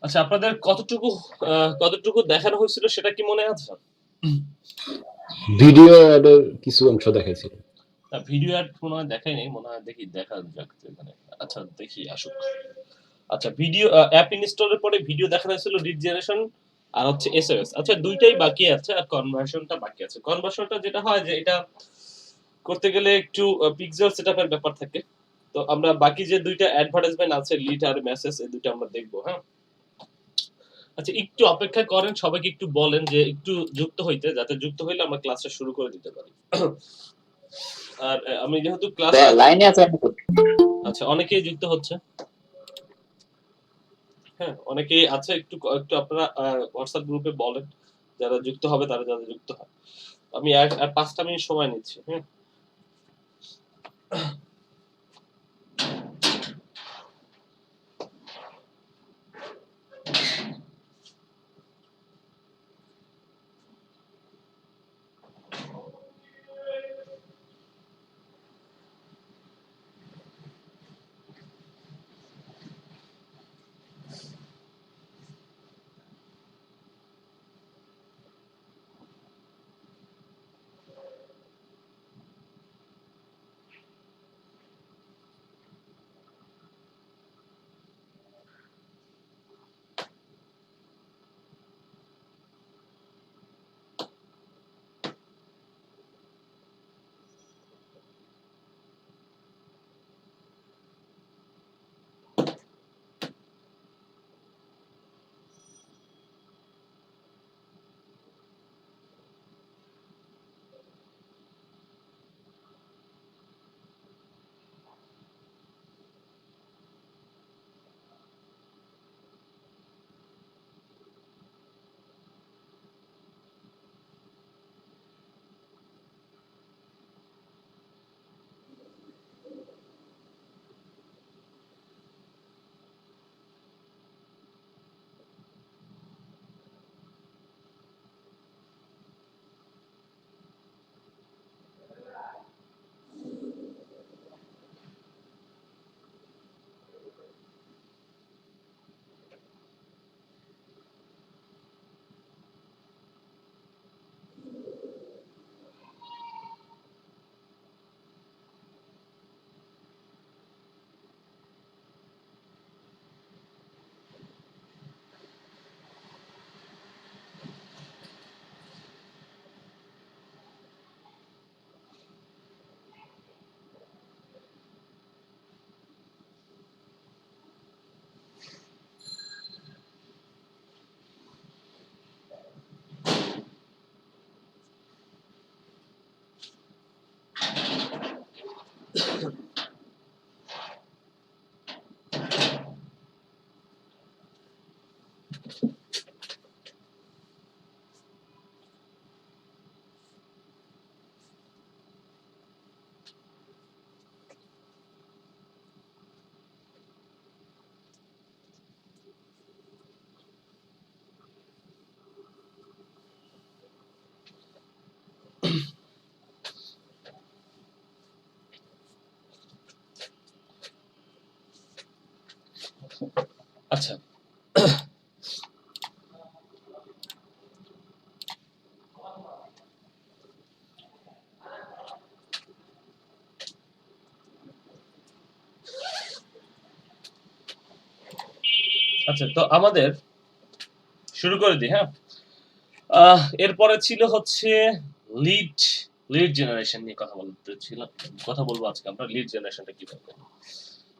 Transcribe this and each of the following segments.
আচ্ছা আপনাদের কতটুকু দেখানো হয়েছিল সেটা কি মনে আছে? ভিডিও অ্যাডের কিছু অংশ দেখাইছিল। না ভিডিও অ্যাড মনে হয় দেখাই নাই। মনে হয় দেখি দেখা যাক এখানে। আচ্ছা দেখি আসুক। আচ্ছা ভিডিও অ্যাপ ইনস্টলের পরে ভিডিও দেখানো হয়েছিল লিড জেনারেশন আর হচ্ছে এসএমএস। আচ্ছা দুইটাই বাকি আছে আর কনভার্সনটা বাকি আছে। কনভার্সনটা যেটা হয় যে এটা করতে গেলে একটু পিক্সেল সেটআপের ব্যাপার থাকে। তো আমরা বাকি যে দুইটা অ্যাডভার্টাইজমেন্ট আছে লিড আর মেসেজ এই দুইটা আমরা দেখবো, হ্যাঁ? আচ্ছা একটু অপেক্ষা করেন, সবাইকে একটু বলেন যে একটু যুক্ত হইতে, যাতে যুক্ত হইলে আমরা ক্লাসটা শুরু করে দিতে পারি। আর আমি যেহেতু ক্লাসটা লাইনে আছে। আচ্ছা অনেকেই যুক্ত হচ্ছে। হ্যাঁ অনেকেই আছে, একটু একটু আপনারা হোয়াটসঅ্যাপ গ্রুপে বলেন যারা যুক্ত হবে, তারা যারা যুক্ত হয়। আমি আর 5টা মিনিট সময় নিচ্ছি। হ্যাঁ আচ্ছা আচ্ছা তো আমাদের শুরু করে দিই, হ্যাঁ? এরপরে ছিল হচ্ছে লিড লিড জেনারেশন নিয়ে কথা বলবো আজকে আমরা লিড জেনারেশনটা কিভাবে করব।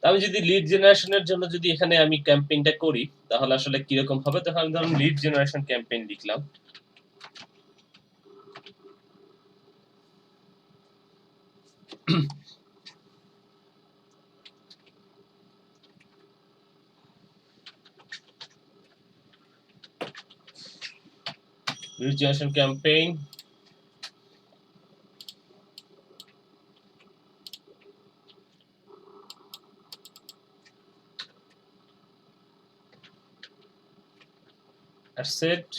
আমি যদি লিড জেনারেশনের জন্য যদি এখানে আমি ক্যাম্পেইনটা করি তাহলে আসলে কিরকম হবে, তাহলে আমি ধরুন লিড জেনারেশন ক্যাম্পেইন লিখলাম। Lead generation campaign asset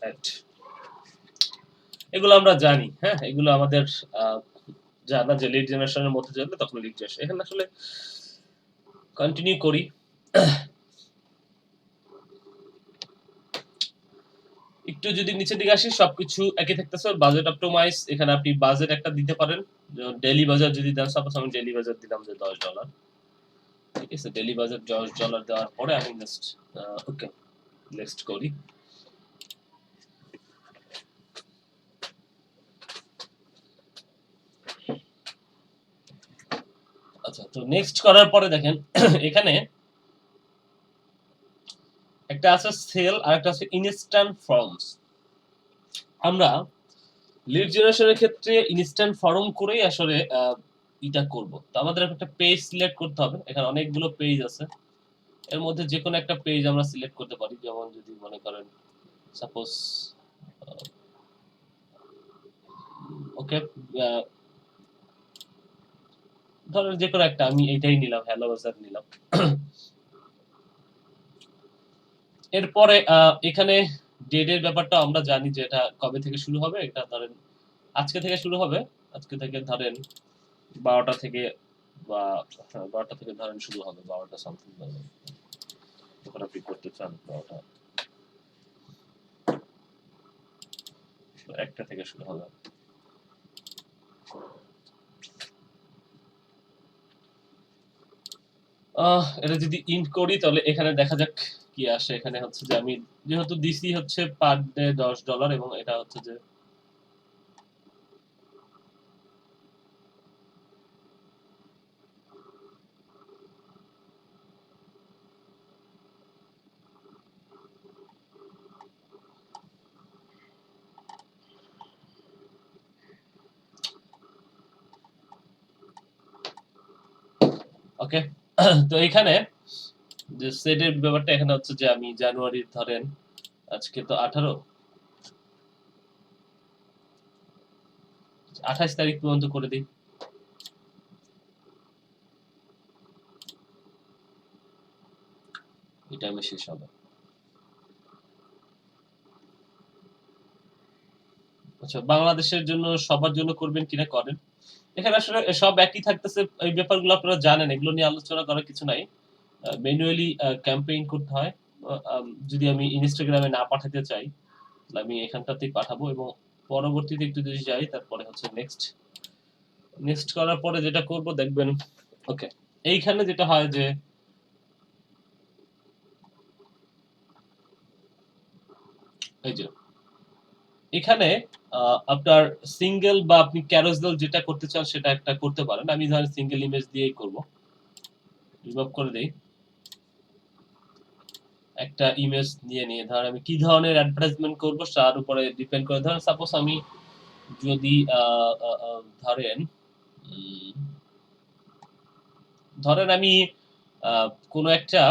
at এগুলো আমরা জানি, হ্যাঁ? এগুলো আমাদের জানা যে লিড জেনারেশনের মধ্যে যাবে তখন লিড জেনারেশন। এখানে আসলে কন্টিনিউ করি। একটু যদি নিচের দিকে আসি সবকিছু একই থাকতেছে। বাজেট অপটিমাইজ, এখানে আপনি বাজেট একটা দিতে পারেন। যেমন ডেইলি বাজার যদি দেন, সাপোজ আমি ডেইলি বাজার দিলাম যে $10, ঠিক আছে? ডেইলি বাজার $10 দেওয়ার পরে আমি নেক্সট ওকে নেক্সট করি। আচ্ছা, তো নেক্সট করার পরে দেখেন এখানে একটা আছে সেল আর একটা আছে ইনস্ট্যান্ট ফর্মস। আমরা লিড জেনারেশনের ক্ষেত্রে ইনস্ট্যান্ট ফর্ম করেই আসলে এটা করব। তো আমাদের একটা পেজ সিলেক্ট করতে হবে। এখানে অনেকগুলো পেজ আছে। এর মধ্যে যেকোনো একটা পেজ আমরা সিলেক্ট করতে পারি। যেমন যদি মনে করেন সাপোজ ওকে ধরেন যেকোনো একটা, আমি এইটাই নিলাম, হ্যালো বাজার নিলাম। এরপরে এখানে ডেটের ব্যাপারটা আমরা জানি যে এটা কবে থেকে শুরু হবে। এটা ধরেন আজকে থেকে শুরু হবে। আজকে থেকে ধরেন 12টা থেকে বা 12টা থেকে ধরেন শুরু হবে, 12টা সামথিং যখন আপনি করতে চান 12টা 1টা থেকে শুরু হবে। এটা যদি ইন্ট করি তাহলে এখানে দেখা যাক কি আসে। এখানে হচ্ছে যে আমি যেহেতু দিছি হচ্ছে পার ডে $10 এবং এটা হচ্ছে যে ওকে। তো এখানে যে সেটের ব্যাপারটা এখানে হচ্ছে যে আমি জানুয়ারি ধরেন আজকে তো 28 তারিখ পর্যন্ত করে দিই। এই টাইমে শেষ হবে। আচ্ছা, বাংলাদেশের জন্য সবার জন্য করবেন কিনা করেন। এখানে আসলে সব একই থাকতেছে। এই ব্যাপারগুলো আপনারা জানেন, এগুলো নিয়ে আলোচনা করার কিছু নাই। ম্যানুয়ালি ক্যাম্পেইন করতে হয়। যদি আমি ইনস্টাগ্রামে না পাঠাতে চাই তাহলে আমি এখানটাতেই পাঠাবো এবং পরবর্তীতে একটু যদি যাই তারপরে হচ্ছে নেক্সট নেক্সট করার পরে যেটা করব দেখবেন ওকে এইখানে যেটা হয় যে এই যে এখানে আপনার সিঙ্গেল বা আপনি ক্যারোসেল যেটা করতে চান সেটা একটা করতে পারেন। আমি ধরেন সিঙ্গেল ইমেজ দিয়েই করব। রিমুভ করে দেই। একটা ইমেজ নিয়ে ধরেন আমি কি ধরনের অ্যাডভার্টাইজমেন্ট করব তার উপরে ডিপেন্ড করে। ধরেন সাপোজ আমি যদি ধরেন ধরেন আমি কোনো একটা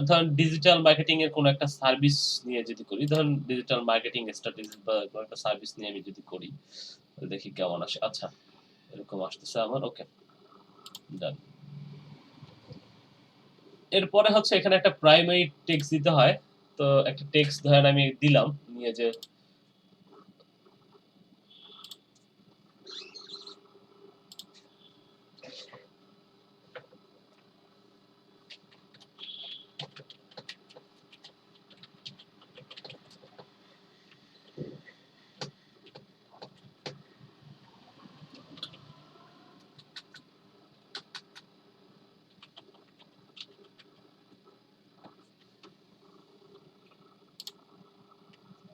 ধরেন ডিজিটাল মার্কেটিং এর কোনো একটা সার্ভিস নিয়ে যদি করি, ধরেন ডিজিটাল মার্কেটিং স্ট্র্যাটেজি বা কোনো একটা সার্ভিস নিয়ে আমি যদি করি দেখি কেমন আসে। আচ্ছা, এরকম আসতেছে আমার। ওকে, ডান। এরপরে হচ্ছে এখানে একটা প্রাইমারি টেক্সট দিতে হয়। তো একটা টেক্সট ধরেন আমি দিলাম নিয়ে যে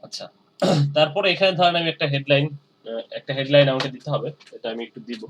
আচ্ছা, তারপরে এখানে ধরেন আমি একটা হেডলাইন আমাকে দিতে হবে। এটা আমি একটু দিব।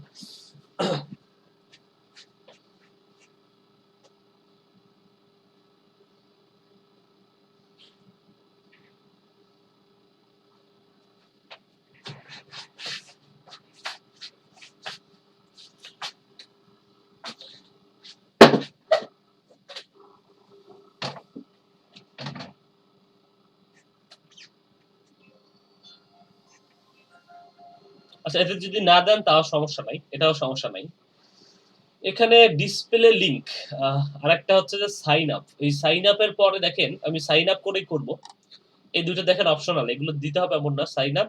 আচ্ছা, এটা যদি না দেন তাও সমস্যা নাই, এটাও সমস্যা নাই। এখানে ডিসপ্লে লিংক আরেকটা হচ্ছে যে সাইন আপ। এই সাইন আপের পরে দেখেন আমি সাইন আপ করেই করব। এই দুটো দেখেন অপশনাল, এগুলো দিতে হবে এমন না। সাইন আপ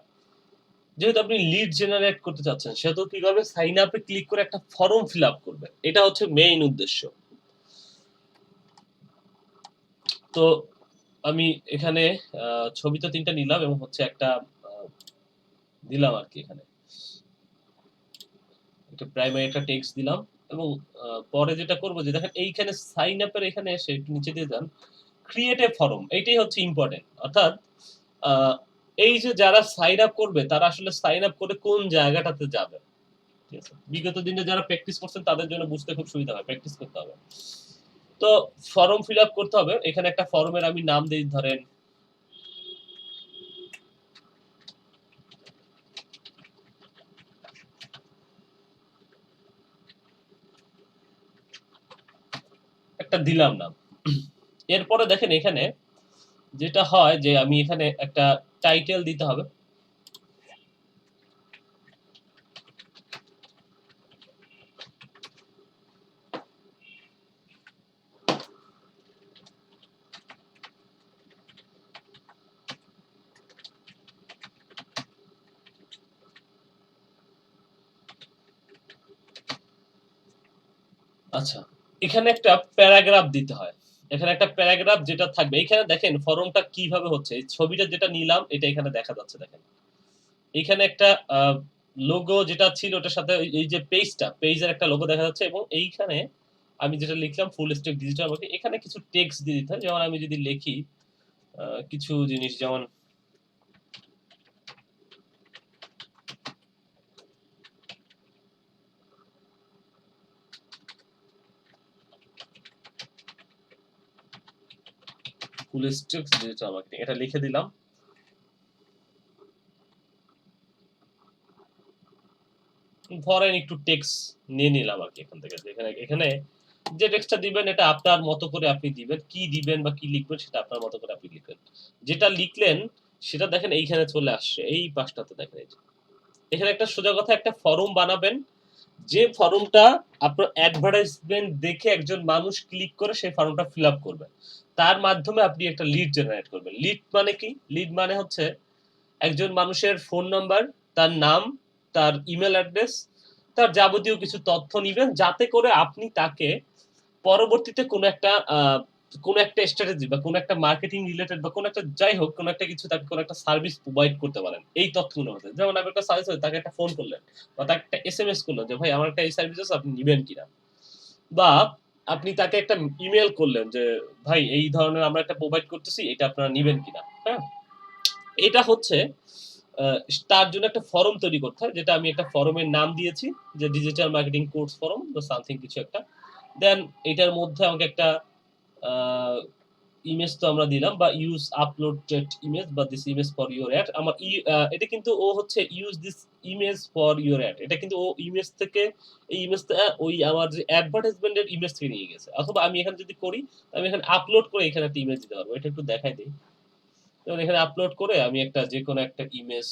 যেহেতু আপনি লিড জেনারেট করতে চাচ্ছেন সেহেতু কি করবে, সাইন আপে ক্লিক করে একটা ফর্ম ফিল আপ করবে। এটা হচ্ছে মেইন উদ্দেশ্য। তো আমি এখানে ছবি তো ৩টা নিলাম এবং হচ্ছে একটা দিলাম আর কি এখানে একটা প্রাইমারি একটা টেক্সট দিলাম এবং পরে যেটা করব যে দেখেন এইখানে সাইন আপের এখানে এসে একটু নিচে দিয়ে যান, ক্রিয়েট এ ফর্ম, এইটাই হচ্ছে ইম্পর্টেন্ট। অর্থাৎ আহ, এই যে যারা সাইন আপ করবে তারা আসলে সাইন আপ করে কোন জায়গাটাতে যাবে। ঠিক আছে, বিগত দিনে যারা প্র্যাকটিস করছেন তাদের জন্য বুঝতে খুব সুবিধা হয়, প্র্যাকটিস করতে হবে। তো ফর্ম ফিল আপ করতে হবে। এখানে একটা ফর্মের আমি নাম দিই, ধরেন একটা দিলাম নাম। এরপরে দেখেন এখানে যেটা হয় যে আমি এখানে একটা টাইটেল দিতে হবে। আচ্ছা, এখানে একটা প্যারাগ্রাফ দিতে হয়। এখানে একটা প্যারাগ্রাফ যেটা থাকবে, এখানে দেখেন ফর্মটা কিভাবে হচ্ছে। এই ছবিটা যেটা নিলাম এটা এখানে দেখা যাচ্ছে, দেখেন এখানে একটা লোগো যেটা ছিল ওটার সাথে এই যে পেজের একটা লোগো দেখা যাচ্ছে এবং এইখানে আমি যেটা লিখলাম ফুল স্ট্যাক ডিজিটাল মার্কেটিং, এখানে কিছু টেক্সট দিয়ে দিতে হয়। যেমন আমি যদি লিখি কিছু জিনিস, যেমন ফুল স্ট্যাক ডিজিটাল মার্কেটিং এটা লিখে দিলাম। ধরেন একটু টেক্সট নিয়ে নিলাম আর কি এখান থেকে। এখানে এখানে যে টেক্সটটা দিবেন এটা আপনার মতো করে আপনি দিবেন, কি দিবেন বা কি লিখবেন সেটা আপনার মতো করে আপনি লিখবেন। যেটা লিখলেন সেটা দেখেন এইখানে চলে আসছে, এই পাশটাতে দেখেন। এই যে এখানে একটা সোজা কথা, একটা ফর্ম বানাবেন, যে ফর্মটা আপনার অ্যাডভার্টাইজমেন্ট দেখে একজন মানুষ ক্লিক করে সেই ফর্মটা ফিল আপ করবে। তার মাধ্যমে আপনি একটা লিড জেনারেট করবেন। লিড মানে কি? লিড মানে হচ্ছে একজন মানুষের ফোন নাম্বার, তার নাম, তার ইমেল অ্যাড্রেস, তার যাবতীয় কিছু তথ্য নিবেন, যাতে করে আপনি তাকে পরবর্তীতে কোনো একটা স্ট্র্যাটেজি বা কোনো একটা মার্কেটিং রিলেটেড বা কোনো একটা যাই হোক কোনো একটা কিছু তাকে কোনো একটা সার্ভিস প্রোভাইড করতে পারেন এই তথ্যগুলোর মধ্যে। যেমন আপনি একটা সার্ভিস হয় তাকে একটা ফোন করলেন বা তাকে একটা এসএমএস করলেন যে ভাই আমার একটা এই সার্ভিস আছে আপনি নিবেন কিনা, বা আপনি তাকে একটা ইমেল করলেন যে ভাই এই ধরনের আমরা একটা প্রোভাইড করতেছি এটা আপনারা নিবেন কিনা। হ্যাঁ, এটা হচ্ছে আহ, তার জন্য একটা ফর্ম তৈরি করতে হয়, যেটা আমি একটা ফর্মের নাম দিয়েছি যে ডিজিটাল মার্কেটিং কোর্স ফর্ম বা সামথিং কিছু একটা। দেন এটার মধ্যে আমাকে একটা ইমেজ তো আমরা দিলাম, বা ইউজ আপলোডেড ইমেজ বা this image for your add. আমার এটা কিন্তু ও হচ্ছে use this image for your add, এটা কিন্তু ও ইমেজ থেকে এই ইমেজটা ওই আমার যে অ্যাডভার্টাইজমেন্টের ইমেজ থেকে নিয়ে গেছে। অথবা আমি এখানে যদি করি আমি এখানে আপলোড করে এখানে একটা ইমেজ দিতে পারবো। এটা একটু দেখাই দিই। যেমন এখানে আপলোড করে আমি একটা যে কোনো একটা ইমেজ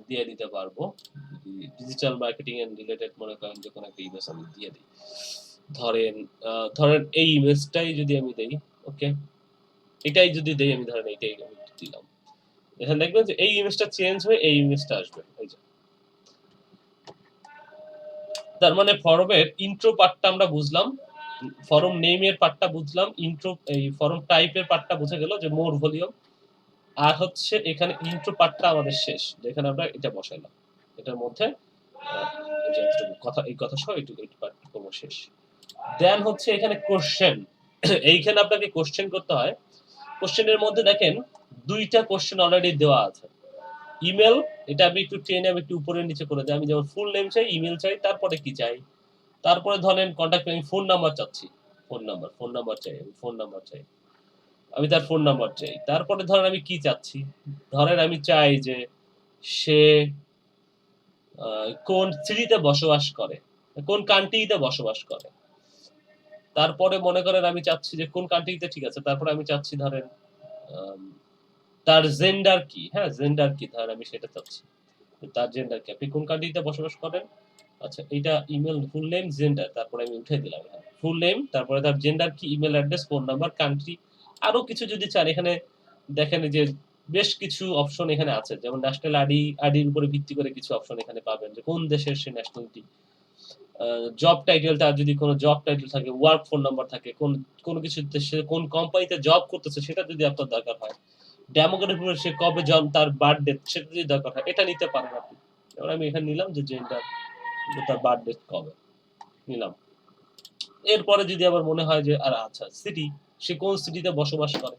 দিয়ে দিতে পারবো। ডিজিটাল মার্কেটিং এন্ড রিলেটেড মনে করেন যে কোনো একটা ইমেজ আমি দিয়ে দিই। ধরেন ধরেন এই ইমেজটাই যদি আমি দেই, ওকে, এটাই যদি দেই আমি, ধরেন এইটাই আমি দিলাম। এখানে দেখবেন যে এই ইমেজটা চেঞ্জ হয়ে এই ইমেজটা আসবে। এই যে তার মানে ফর্মের ইন্ট্রো পার্টটা আমরা বুঝলাম, ফর্ম নেমের পার্টটা বুঝলাম, ইন্ট্রো এই ফর্ম টাইপের পার্টটা বুঝে গেল যে মোর ভলিউম। আর হচ্ছে এখানে ইন্ট্রো পার্টটা আমাদের শেষ, যেখানে আমরা এটা বসাইলাম। এটার মধ্যে এই যে এতটুকু কথা, এই কথা সহ এই পার্ট করবো শেষ। দেন হচ্ছে এখানে কোশ্চেন। এইখানে আপনাকে কোশ্চেন করতে হয়। কোশ্চেনের মধ্যে দেখেন দুইটা কোশ্চেন অলরেডি দেওয়া আছে। ইমেল, এটা আমি একটু টেনে আমি একটু উপরে নিচে করে দিই। আমি যেমন ফুল নেম চাই, ইমেল চাই, তারপরে কি চাই, তারপরে ধরেন কন্ট্যাক্ট, আমি ফোন নাম্বার চাচ্ছি, ফোন নাম্বার চাই, আমি ফোন নাম্বার চাই, আমি তার ফোন নাম্বার চাই। তারপরে ধরেন আমি কি চাচ্ছি, ধরেন আমি চাই যে সে কোন সিটিতে বসবাস করে, কোন কান্ট্রিতে বসবাস করে। তারপরে মনে করেন আমি চাচ্ছি যে কোন কান্ট্রিতে, ঠিক আছে, তারপরে আমি চাচ্ছি ধরেন আম, তার জেন্ডার কি, হ্যাঁ জেন্ডার কি, ধরেন আমি সেটা চাচ্ছি। তার জেন্ডার কি, আপনি কোন কান্ট্রিতে বসবাস করেন। আচ্ছা, এটা ইমেল, ফুল নেম, জেন্ডার, তারপরে আমি উঠে দিলাম এখানে ফুল নেম, তারপরে তার জেন্ডার কি, email address, phone number, country, আরো কিছু যদি চান এখানে দেখেন যে বেশ কিছু অপশন এখানে আছে, যেমন ন্যাশনাল আইডির উপরে ভিত্তি করে কিছু অপশন এখানে পাবেন, যে কোন দেশের সে ন্যাশনালিটি, জব টাইটেল, তার যদি কোনো জব টাইটেল থাকে, ওয়ার্ক ফোন নাম্বার থাকে, কোন কিছুতে সে কোন কোম্পানিতে জব করতেছে সেটা যদি আপনার দরকার হয়, ডেমোগ্রাফি সে কবে জন্ম, তার বার্থ ডেট সেটা যদি দরকার হয় এটা নিতে পারেন আপনি। এবার আমি এখানে নিলাম যে জেন্ডার, তার বার্থ ডেট কবে নিলাম। এরপরে যদি আবার মনে হয় যে আর আচ্ছা সিটি, সে কোন সিটিতে বসবাস করে,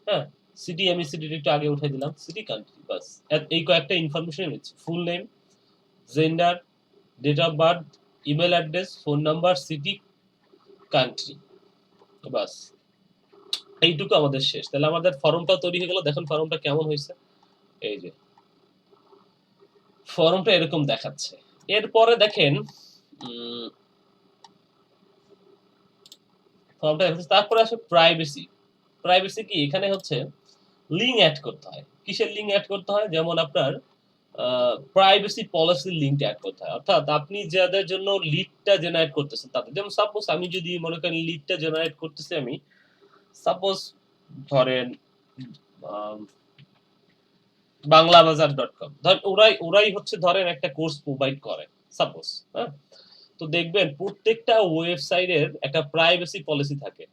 হ্যাঁ সিটি, আমি সিটিটা একটু আগে উঠাই দিলাম, সিটি কান্ট্রি, বাস এই কয়েকটা ইনফরমেশন নিচ্ছি, full name, gender, date of birth, email address, phone number, city, country, বাস এইটুকু আমাদের শেষ। তাহলে আমাদের ফর্মটা তৈরি হয়ে গেল। দেখুন ফর্মটা কেমন হয়েছে, এই যে ফর্মটা এরকম দেখাচ্ছে। এরপরে দেখেন ফর্মটা দেখাচ্ছে, তারপরে আসে প্রাইভেসি। প্রাইভেসি কি, এখানে হচ্ছে লিঙ্ক অ্যাড করতে হয়। কিসের লিঙ্ক অ্যাড করতে হয়, যেমন আপনার প্রাইভেসি পলিসির লিঙ্ক অ্যাড করতে হয়, অর্থাৎ আপনি যাদের জন্য লিডটা জেনারেট করতেছেন তাদের, যেমন সাপোজ আমি যদি মনে করেন লিডটা জেনারেট করতেছি, আমি সাপোজ ধরেন বাংলাবাজার.com, ধর ওরাই হচ্ছে ধরেন একটা কোর্স প্রোভাইড করে সাপোজ, হ্যাঁ। তো দেখবেন প্রত্যেকটা ওয়েবসাইটের একটা প্রাইভেসি পলিসি থাকে,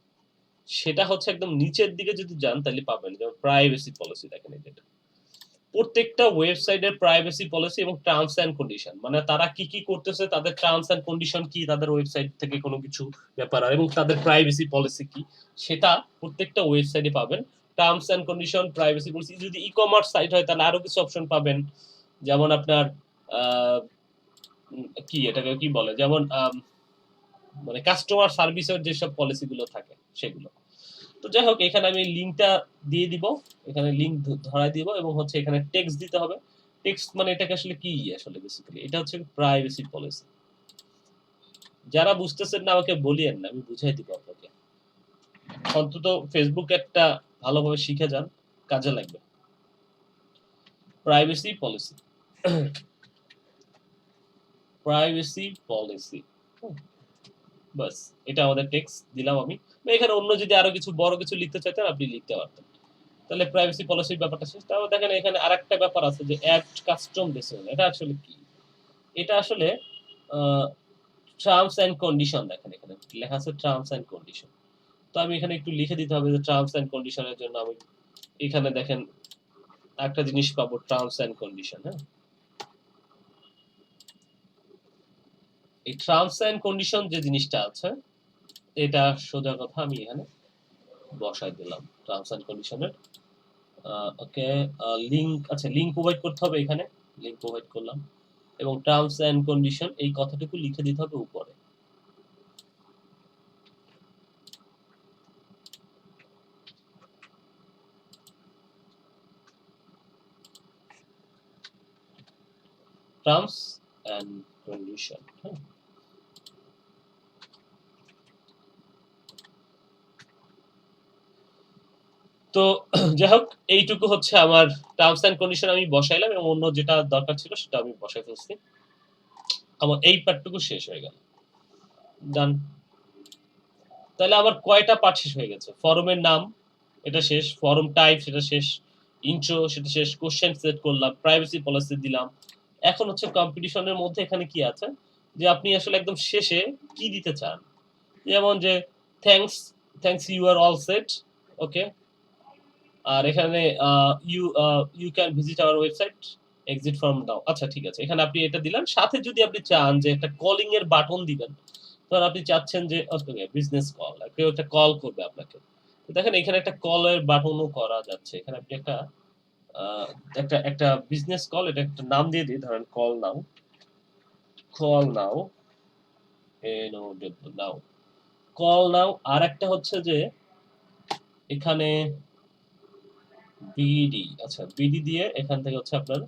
সেটা হচ্ছে একদম নিচের দিকে যদি যান তাহলে পাবেন, যেমন প্রাইভেসি পলিসি দেখেন এই যেটা, প্রত্যেকটা ওয়েবসাইটের প্রাইভেসি পলিসি এবং টার্মস এন্ড কন্ডিশন, মানে তারা কি কি করতেছে, তাদের টার্মস এন্ড কন্ডিশন কি, তাদের ওয়েবসাইট থেকে কোনো কিছু ব্যাপার, এবং তাদের প্রাইভেসি পলিসি কি, সেটা প্রত্যেকটা ওয়েবসাইটে পাবেন। Terms and condition, privacy policy. যদি ই কমার্স সাইট হয় তাহলে আরো কিছু অপশন পাবেন, যেমন আপনার কি এটাকে কি বলে, যেমন মানে কাস্টমার সার্ভিসের যেসব পলিসি গুলো থাকে সেগুলো। তো যাই হোক, এখানে আমি লিঙ্কটা দিয়ে দিব, এখানে লিঙ্ক ধরাই দিব, এবং হচ্ছে এখানে টেক্সট দিতে হবে। টেক্সট মানে এটাকে আসলে কি, আসলে বেসিক্যালি এটা হচ্ছে প্রাইভেসি পলিসি। যারা বুঝতেছেন না আমাকে বলিয়েন না, আমি বুঝাই দিব আপনাকে। অন্তত ফেসবুক একটা ভালোভাবে শিখে যান, কাজে লাগবে। প্রাইভেসি পলিসি, প্রাইভেসি পলিসি, বাস এটা আমাদের টেক্সট দিলাম আমি। এখানে অন্য যদি আরো কিছু বড় কিছু লিখতে চাইতেন আপনি লিখতে পারতেন। তাহলে প্রাইভেসি পলিসির ব্যাপারটা শেষ। তাও দেখেন এখানে আরেকটা ব্যাপার আছে, যে অ্যাড কাস্টম ডিসিশন। এটা আসলে কি, এটা আসলে টার্মস এন্ড কন্ডিশন। দেখেন এখানে লেখা আছে টার্মস এন্ড কন্ডিশন। তো আমি এখানে একটু লিখে দিতে হবে যে টার্মস এন্ড কন্ডিশনের জন্য আমি এখানে দেখেন একটা জিনিস পাবো, টার্মস এন্ড কন্ডিশন। হ্যাঁ, এই টার্মস এন্ড কন্ডিশন যে জিনিসটা আছে, এটা সোজা কথা আমি এখানে বসাই দিলাম টার্মস এন্ড কন্ডিশনের। ওকে, লিংক, আচ্ছা লিংক প্রোভাইড করতে হবে, এখানে লিংক প্রোভাইড করলাম, এবং টার্মস এন্ড কন্ডিশন এই কথাটুকু লিখে দিতে হবে উপরে। টার্মস এন্ড কন্ডিশন, হ্যাঁ। তো যাই হোক, এইটুকু হচ্ছে আমার টার্মস এন্ড কন্ডিশন আমি বসাইলাম, এবং অন্য যেটা দরকার ছিল সেটা আমি বসাই ফেলছি। আমার এই পার্টটুকু শেষ হয়ে গেল, ডান। তাহলে আমার কয়টা পার্ট শেষ হয়ে গেছে, ফরমের নাম এটা শেষ, ফরম টাইপ সেটা শেষ, ইন্ট্রো সেটা শেষ, কোশ্চেন সেট করলাম, প্রাইভেসি পলিসি দিলাম। এখন হচ্ছে কম্পিটিশনের মধ্যে এখানে কি আছে, যে আপনি আসলে একদম শেষে কি দিতে চান, যেমন যে thanks, you are all set, okay. আর এখানে you can visit our website, exit from now, আচ্ছা ঠিক আছে, এখানে আপনি এটা দিলেন। সাথে যদি আপনি চান যে একটা কলিং এর বাটন দিবেন, ধর আপনি চাচ্ছেন যে বিজনেস কল, কেউ একটা কল করবে আপনাকে, তো দেখেন এখানে একটা কলের বাটনও করা যাচ্ছে। এখানে আপনি একটা একটা বিজনেস কল, এটা একটা নাম দিয়ে দিই, ধরেন কল নাও, কল নাও, নাও, কল নাও। আর একটা হচ্ছে যে এখানে বিডি, আচ্ছা বিডি দিয়ে এখান থেকে হচ্ছে আপনার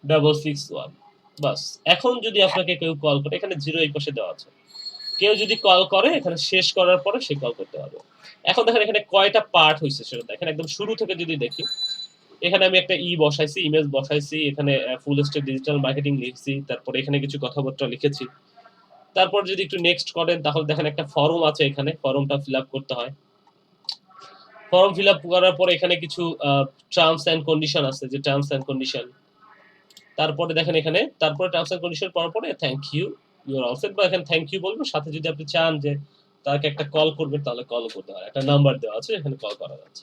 661, বাস। এখন যদি আপনাকে কেউ কল করে, এখানে জিরো এই পাশে দেওয়া আছে, কেউ যদি কল করে এখানে শেষ করার পরে সে কল করতে পারবে। এখন দেখেন এখানে কয়টা পার্ট হয়েছে সেটা দেখেন, একদম শুরু থেকে যদি দেখি, এখানে আমি একটা বসাইছি, ইমেজ বসাইছি, এখানে ফুল স্ট্যাক ডিজিটাল মার্কেটিং লিখছি, তারপরে এখানে কিছু কথাবার্তা লিখেছি। তারপর যদি একটু নেক্সট করেন তাহলে দেখেন একটা ফর্ম আছে, এখানে ফর্মটা ফিল আপ করতে হয়। ফর্ম ফিল আপ করার পরে এখানে কিছু টার্মস এন্ড কন্ডিশন আছে, যে টার্মস এন্ড কন্ডিশন। তারপরে দেখেন এখানে, তারপরে টার্মস এন্ড কন্ডিশন পড়ার পরে thank you, you are all set, বা এখানে থ্যাংক ইউ বলবো, সাথে যদি আপনি চান যে তাকে একটা কল করবেন তাহলে কল করতে হয়, একটা নাম্বার দেওয়া আছে এখানে কল করা যাচ্ছে।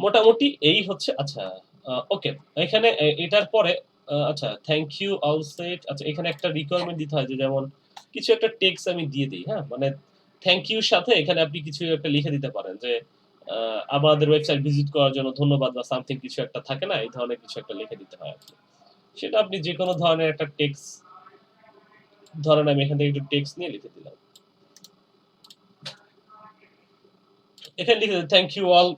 মোটামুটি এই হচ্ছে। আচ্ছা ওকে, এখানে এটার পরে আচ্ছা থ্যাংক ইউ অল সেট। আচ্ছা এখানে একটা রিকোয়ারমেন্ট দিতে হয় যে যেমন কিছু একটা টেক্সট আমি দিয়ে দিই, হ্যাঁ, মানে থ্যাংক ইউর সাথে এখানে আপনি কিছু একটা লিখে দিতে পারেন যে আমাদের ওয়েবসাইট ভিজিট করার জন্য ধন্যবাদ, বা সামথিং কিছু একটা থাকে না, এই ধরনের কিছু একটা লিখে দিতে হয় আপনি। সেটা আপনি যে কোনো ধরনের একটা টেক্সট, ধরেন আমি এখান থেকে একটু টেক্সট নিয়ে লিখে দিলাম, এখানে লিখে দিই thank you all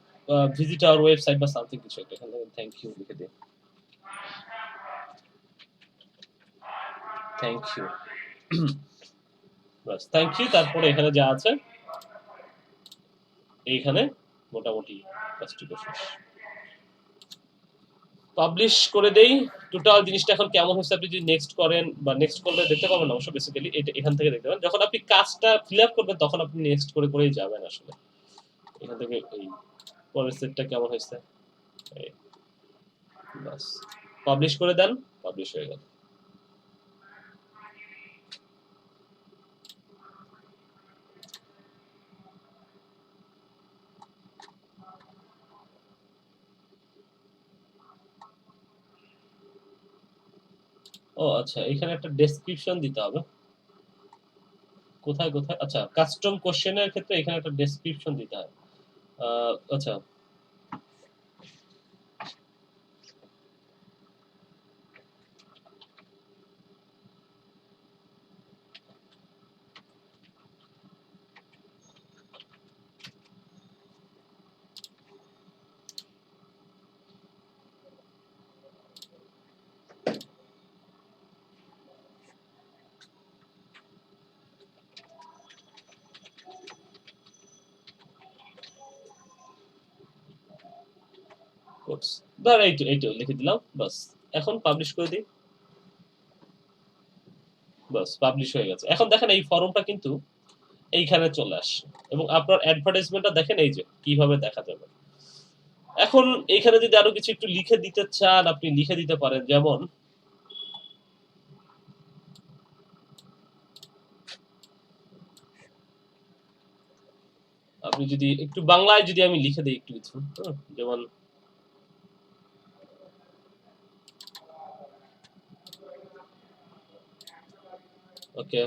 visit our website বা সামথিং কিছু একটা, এখানে থ্যাংক ইউ লিখে দিই, থ্যাংক ইউ, বাস থ্যাংক ইউ। তারপরে এখানে যা আছে এইখানে মোটামুটি কাজটুকু শেষ। পাবলিশ করে দেই। টোটাল জিনিসটা এখন কেমন হচ্ছে আপনি যদি নেক্সট করেন, বা নেক্সট করলে দেখতে পাবেন অবশ্য, বেসিক্যালি এটা এখান থেকে দেখতে পাবেন। যখন আপনি কাজটা ফিল আপ করবেন তখন আপনি নেক্সট করে করেই যাবেন আসলে। এখান থেকে এই পরের সেটটা কেমন হয়েছে, বাস পাবলিশ করে দেন, পাবলিশ হয়ে গেল। ও আচ্ছা, এখানে একটা ডেসক্রিপশন দিতে হবে। কোথায় কোথায়? আচ্ছা কাস্টম কোশ্চেনের ক্ষেত্রে এখানে একটা ডেসক্রিপশন দিতে হয়। আচ্ছা কোর্স, ধর এইটা লিখে দিলাম, বাস এখন পাবলিশ করে দিই, বাস পাবলিশ হয়ে গেছে। এখন দেখেন এই ফর্মটা কিন্তু এইখানে চলে আসছে, এবং আপনার অ্যাডভার্টাইজমেন্টটা দেখেন এই যে কিভাবে দেখা যাবে। এখন এইখানে যদি আরো কিছু একটু লিখে দিতে চান আপনি লিখে দিতে পারেন, যেমন আপনি যদি একটু বাংলায় যদি আমি লিখে দিই একটু কিছু, যেমন ওকে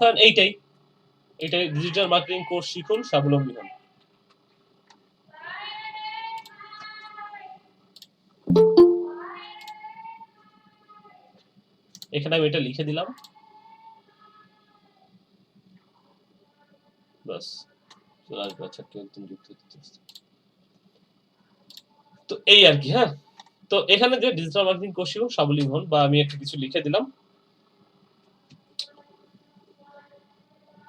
ধরেন এইটাই ডিজিটাল মার্কেটিং কোর্স শিখুন, স্বাবলম্বী হন। এখানে আমি এটা লিখে দিলাম, বাস চলে আসবে। আচ্ছা কেউ একদম যুক্ত হচ্ছে। তো এই আর কি, হ্যাঁ। তো এখানে যে ডিজিটাল মার্কেটিং কোর্স শিখুন স্বাবলম্বী হন, বা আমি একটা কিছু লিখে দিলাম,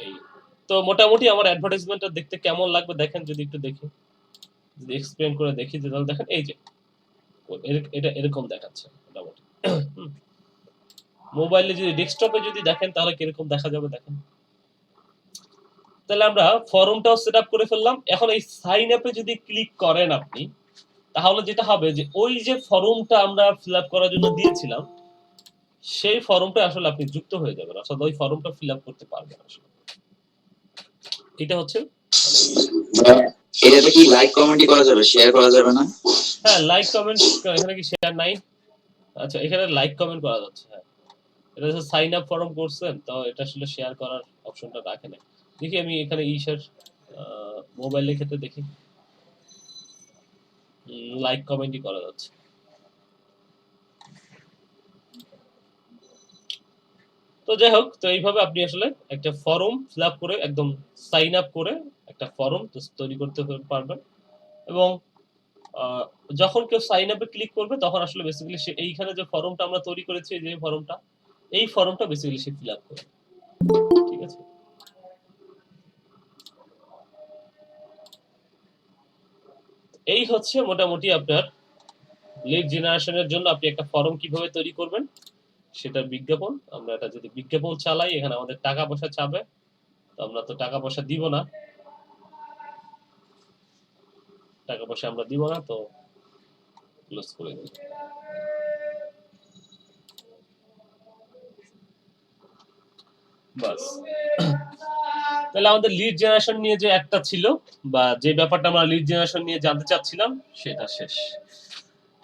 এই। তো মোটামুটি আমার অ্যাডভার্টাইজমেন্টটা দেখতে কেমন লাগবে দেখেন, যদি একটু দেখি, যদি এক্সপ্লেন করে দেখি, যে তাহলে দেখেন এই যে এটা এরকম দেখাচ্ছে মোটামুটি। মোবাইলে যদি ডেস্কটপে যদি দেখেন তাহলে কিরকম দেখা যাবে দেখেন। তাহলে আমরা ফর্মটাও সেট আপ করে ফেললাম। এখন এই সাইন আপে যদি ক্লিক করেন আপনি, তাহলে যেটা হবে যে ওই যে ফর্মটা আমরা ফিল আপ করার জন্য দিয়েছিলাম, সেই ফর্মটা আসলে আপনি যুক্ত হয়ে যাবেন, অর্থাৎ ওই ফর্মটা ফিল আপ করতে পারবেন আসলে। এটা হচ্ছে এটাতে কি লাইক কমেন্টই করা যাবে, শেয়ার করা যাবে না? হ্যাঁ লাইক কমেন্ট, এখানে কি শেয়ার নাই? আচ্ছা এখানে লাইক কমেন্ট করা যাচ্ছে, হ্যাঁ। এটা হচ্ছে সাইন আপ ফর্ম করছেন, তো এটা আসলে শেয়ার করার অপশনটা রাখে না। দেখি আমি এখানে ইসের মোবাইলের ক্ষেত্রে দেখি, লাইক কমেন্টই করা যাচ্ছে। তো যাই হোক, তো এইভাবে আপনি আসলে একটা ফর্ম ফিল আপ করে একদম সাইন আপ করে একটা ফর্ম তৈরি করতে পারবেন, এবং আহ, যখন কেউ সাইন আপে ক্লিক করবে তখন আসলে বেসিক্যালি সে এইখানে যে ফর্মটা আমরা তৈরি করেছি, যে ফর্মটা, এই ফর্মটা বেসিক্যালি সে ফিল আপ করবে। ঠিক আছে, এই হচ্ছে মোটামুটি আপনার লিড জেনারেশনের জন্য আপনি একটা ফর্ম কিভাবে তৈরি করবেন সেটার বিজ্ঞাপন। আমরা এটা যদি বিজ্ঞাপন চালাই, এখানে আমাদের টাকা পয়সা চাবে, তো আমরা তো টাকা পয়সা দিব না, টাকা পয়সা আমরা দিব না, তো ক্লোজ করে দিই। বাস, তাহলে আমাদের লিড জেনারেশন নিয়ে যে একটা ছিল, বা যে ব্যাপারটা আমরা লিড জেনারেশন নিয়ে জানতে চাচ্ছিলাম, সেটা শেষ।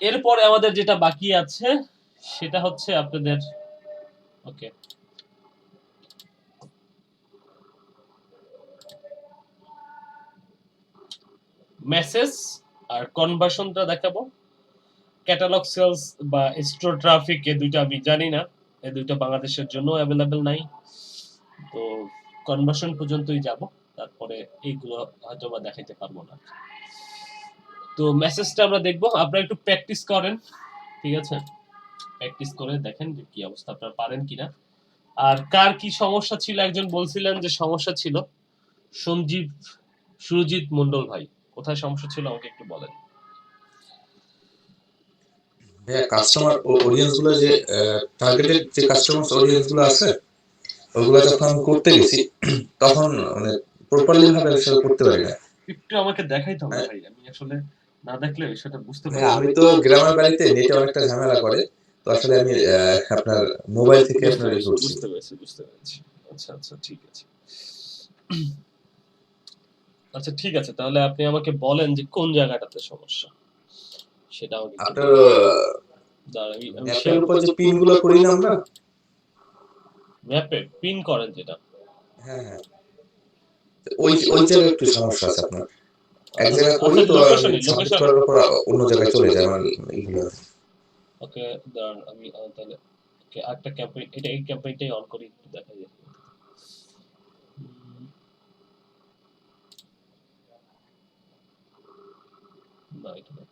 এরপরে আমাদের যেটা বাকি আছে সেটা হচ্ছে আপনাদের, ওকে, মেসেজ আর কনভার্সনটা দেখাবো। ক্যাটালগ সেলস বা স্টোর ট্রাফিক, এই দুইটা আমি জানি না, এই দুইটা বাংলাদেশের জন্য অ্যাভেলেবেল নাই, তো কনভার্সন পর্যন্তই যাব, তারপরে এইগুলো হয়তো বা দেখাইতে পারবো না। তো মেসেজটা আমরা দেখবো, আপনারা একটু প্র্যাকটিস করেন, ঠিক আছে, প্র্যাকটিস করে দেখেন যে কি অবস্থা, আপনারা পারেন কিনা। আর কার কি সমস্যা ছিল, একজন বলছিলেন যে সমস্যা ছিল, সঞ্জীব সুরজিৎ মন্ডল ভাই, কোথায় সমস্যা ছিল আমাকে একটু বলেন। ভাইয়া কাস্টমার অডিয়েন্স গুলো যে টার্গেটেড যে কাস্টমার অডিয়েন্স গুলো আছে ওগুলো যখন আমি করতে গেছি তখন মানে প্রপারলি ভাবে সেটা করতে পারি না। একটু আমাকে দেখাইতে হবে ভাই, আমি আসলে না দেখলে বিষয়টা বুঝতে ভাই পারবো আমি না। তো গ্রামের বাড়িতে নেটে অনেকটা ঝামেলা করে, তো আসলে আমি আপনার মোবাইল থেকে বুঝতে আপনার ই পেরেছি, করছি। বুঝতে পেরেছি, বুঝতে পেরেছি। আচ্ছা আচ্ছা, ঠিক আছে। আচ্ছা ঠিক আছে, তাহলে আপনি আমাকে বলেন যে কোন জায়গাটাতে সমস্যা, সেটা আমাকে একটু আপনার বলেন। দাঁড়ান, আমি ম্যাপের শেয়ার উপর যে পিন গুলো করি না আমরা, ম্যাপে পিন করেন যেটা। হ্যাঁ হ্যাঁ, ওই ওই জায়গায় একটু সমস্যা আছে আপনার। এক আচ্ছা জায়গায় করি আচ্ছা, তো আমি লোকেশনে সাবমিট লোকেশনে করার পর অন্য জায়গায় চলে যায় আমার এইগুলো। ওকে, দাঁড়ান আমি তাহলে ওকে একটা ক্যাম্পেইন, এটা এই ক্যাম্পেইনটাই অন করি, একটু দেখা যায়। না এটা না,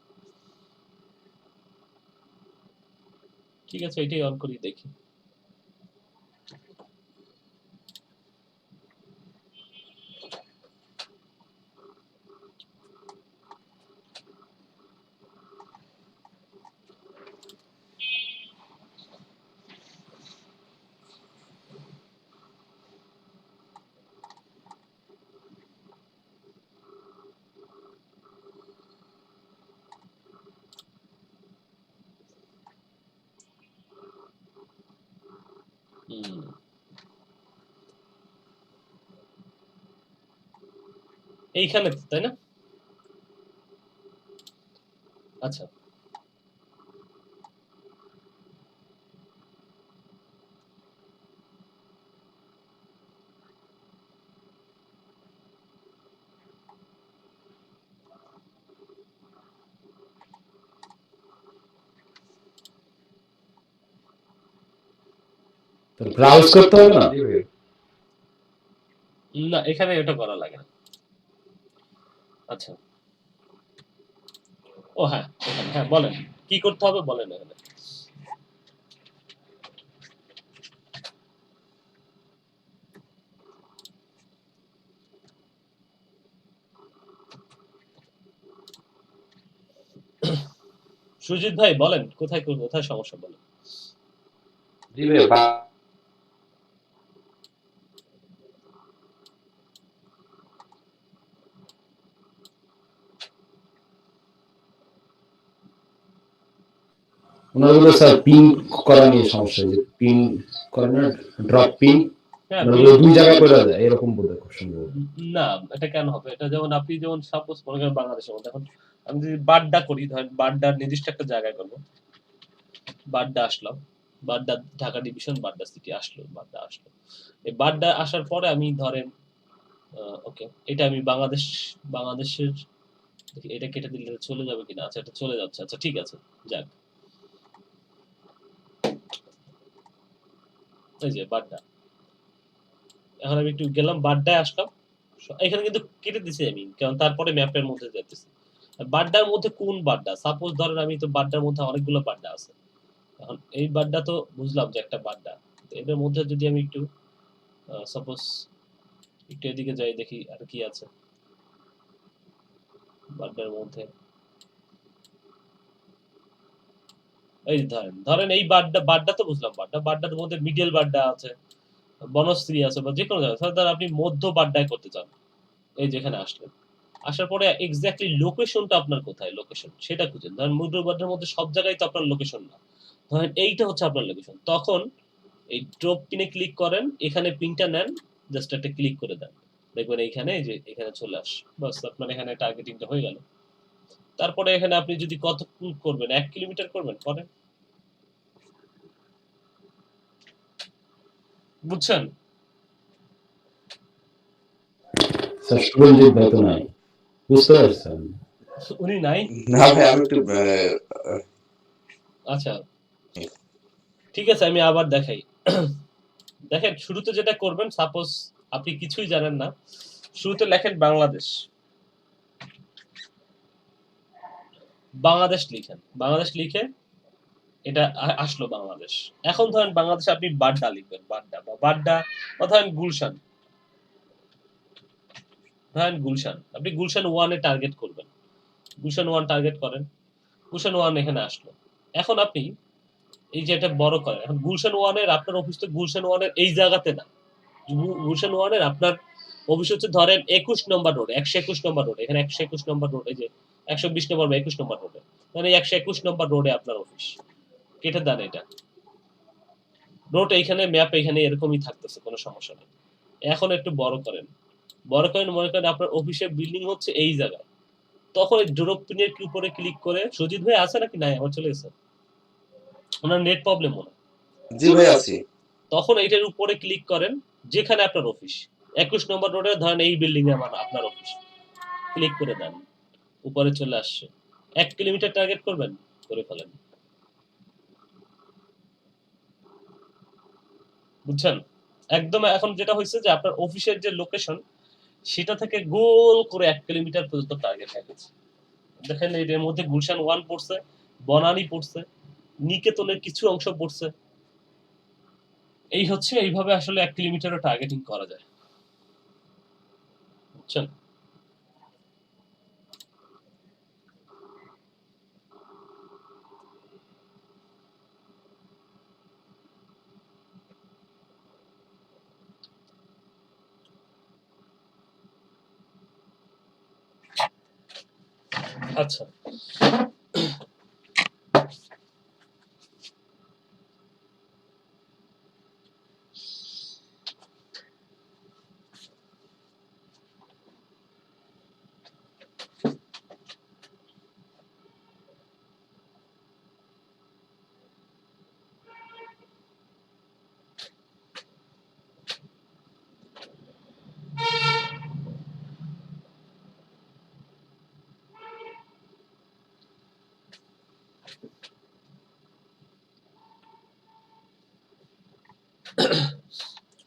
ঠিক আছে, এটাই অন করি, দেখি। হুম, এইখানে তো, তাই না? আচ্ছা, ব্রাউজ করতে হবে না? না এখানে এটা করা লাগে না। আচ্ছা, ও হ্যাঁ, এখানে হ্যাঁ, বলেন কি করতে হবে, বলেন এখানে। সুজিত ভাই বলেন কোথায় কোথায় সমস্যা, বলেন। জি ভাই, ওনারগুলো স্যার পিন করা নিয়ে সমস্যা, যে পিন করে না, ড্রপ পিন, হ্যাঁ, ওনারগুলো দুই জায়গায় করে যায় এরকম বোধ হয়, খুব সম্ভবত। না এটা কেন হবে, এটা যেমন আপনি যেমন সাপোজ মনে করেন বাংলাদেশের মধ্যে, এখন আমি যদি বাড্ডা করি, ধরেন বাড্ডার নির্দিষ্ট একটা জায়গায় করবো, বাড্ডা আসলাম, বাড্ডা ঢাকা ডিভিশন, বাড্ডা সিটি আসলো, বাড্ডা আসলো, এই বাড্ডা আসার পরে আমি ধরেন ওকে, এটা আমি বাংলাদেশের দেখি, এটা কেটে দিলে চলে যাবে কিনা, আচ্ছা এটা চলে যাচ্ছে, আচ্ছা ঠিক আছে, যাক, এই যে বাড্ডা, এখন আমি একটু গেলাম বাড্ডায় আসলাম, এখানে কিন্তু কেটে দিছি আমি, কারণ তারপরে ম্যাপের মধ্যে যাইতেছি, বাড্ডার মধ্যে কোন বাড্ডা? সাপোজ ধরেন আমি তো বাড্ডার মধ্যে অনেকগুলো বাড্ডা আছে। এখন এই বাড্ডা তো বুঝলাম যে একটা বাড্ডা। তো এদের মধ্যে যদি আমি একটু সাপোজ একটু এদিকে যাই দেখি আর কি আছে বাড্ডার মধ্যে। এই ধরেন এই বাড্ডা তো বুঝলাম বাড্ডার মধ্যে মিডল বাড্ডা আছে, বনশ্রী আছে বা যেকোনো জায়গায়। ধরেন আপনি মধ্য বাড্ডায় করতে চান, এই যেখানে আসলেন। আসার পরে এক্স্যাক্টলি লোকেশনটা আপনার কোথায়, লোকেশন সেটা খুঁজেন। ধরেন মধ্য বাড্ডার মধ্যে সব জায়গায় তো আপনার লোকেশন না। ধরেন এইটা হচ্ছে আপনার লোকেশন। তখন এই ড্রপ পিনে ক্লিক করেন, এখানে পিনটা নেন, জাস্ট একটা ক্লিক করে দেন। দেখবেন এইখানে এই যে এখানে চলে আসে। বাস আপনার এখানে টার্গেটিংটা হয়ে গেল। তারপরে এখানে আপনি যদি কত করবেন, 1 কিলোমিটার করবেন, করেন। বুঝছেন? স্যার সুরঞ্জিত ভাই তো নাই, বুঝতে পারছেন? উনি নাই? না ভাই আমি একটু আচ্ছা ঠিক আছে, আমি আবার দেখাই। দেখেন শুরুতে যেটা করবেন, সাপোজ আপনি কিছুই জানেন না, শুরুতে লেখেন বাংলাদেশ। বাংলাদেশ লিখেন, বাংলাদেশ লিখে এটা আসলো বাংলাদেশ। এখন ধরেন বাংলাদেশে আপনি বাড্ডা লিখবেন, বাড্ডা বা ধরেন গুলশান। ধরেন গুলশান, আপনি গুলশান 1 এ টার্গেট করবেন। গুলশান 1 টার্গেট করেন, গুলশান 1 এখানে আসলো। এখন আপনি এই যে এটা বড় করেন। এখন গুলশান 1 এর আপনার অফিস তো গুলশান 1 এর এই জায়গাতে না। গুলশান 1 এর আপনার অফিস হচ্ছে ধরেন 21 নম্বর রোড, 121 নম্বর রোড। এখানে 121 নম্বর রোড, এই যে 120 নম্বর বা 21 নম্বর রোডে। মানে 121 নম্বর রোডে আপনার অফিস। কেটে দেন এটা। রোড এইখানে, ম্যাপ এইখানে এরকমই থাকতেছে, কোনো সমস্যা নেই। এখন একটু বড় করেন। বড় করেন, মনে করেন আপনার অফিসের বিল্ডিং হচ্ছে এই জায়গায়। তখন এই ড্রপ পিনের উপরে ক্লিক করে, সজিত ভাই আছে নাকি নাই? আমার চলে গেছে। ওনার নেট প্রবলেম মনে হয়। জি ভাই আছি। তখন এইটার উপরে ক্লিক করেন, যেখানে আপনার অফিস। 21 নম্বর রোডে ধরেন এই বিল্ডিং এ আপনার অফিস। ক্লিক করে দেন, উপরে চলে আসছে। 1 কিলোমিটার টার্গেট করবেন, করে ফেলেন। বুঝছেন? একদম এখন যেটা হয়েছে যে আপনার অফিসের যে লোকেশন, সেটা থেকে গোল করে 1 কিলোমিটার পর্যন্ত টার্গেট হয়ে গেছে। দেখেন এর মধ্যে গুলশান 1 পড়ছে, বনানী পড়ছে, নিকেতনের কিছু অংশ পড়ছে। এই হচ্ছে, এইভাবে আসলে 1 কিলোমিটারও টার্গেটিং করা যায়। বুঝছেন? আচ্ছা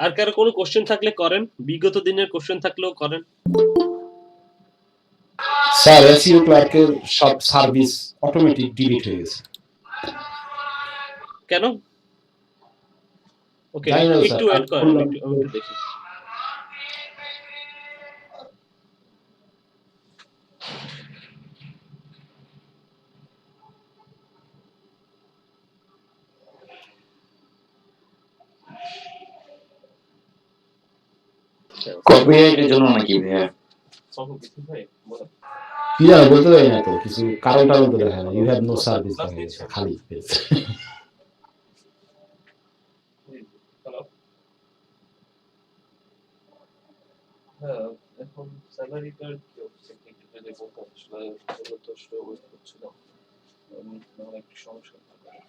আর কারো কোনো কোশ্চেন থাকলে করেন, বিগত দিনের কোশ্চেন থাকলেও করেন। স্যার এসইও ক্লার্কের সব সার্ভিস অটোমেটিক ডিলিট হয়ে গেছে। কেন? ওকে জানি না একটু স্যার, ওয়েট আমি করেন, করলাম। আমি একটু দেখি। কপিরাইটের জন্য নাকি ভাইয়া? কি জানো বলতে পারি না তো, কিছু কারণ টারণ তো দেখা যায়, ইউ হ্যাভ নো সার্ভিস দেখা গেছে, খালি পেজ। হ্যালো, হ্যাঁ এখন স্যালারিটার কি অবস্থা একটু যদি বলতাম, আসলে তো আসলে ওয়েট করছিলাম, আমার একটু সমস্যা হতে পারে।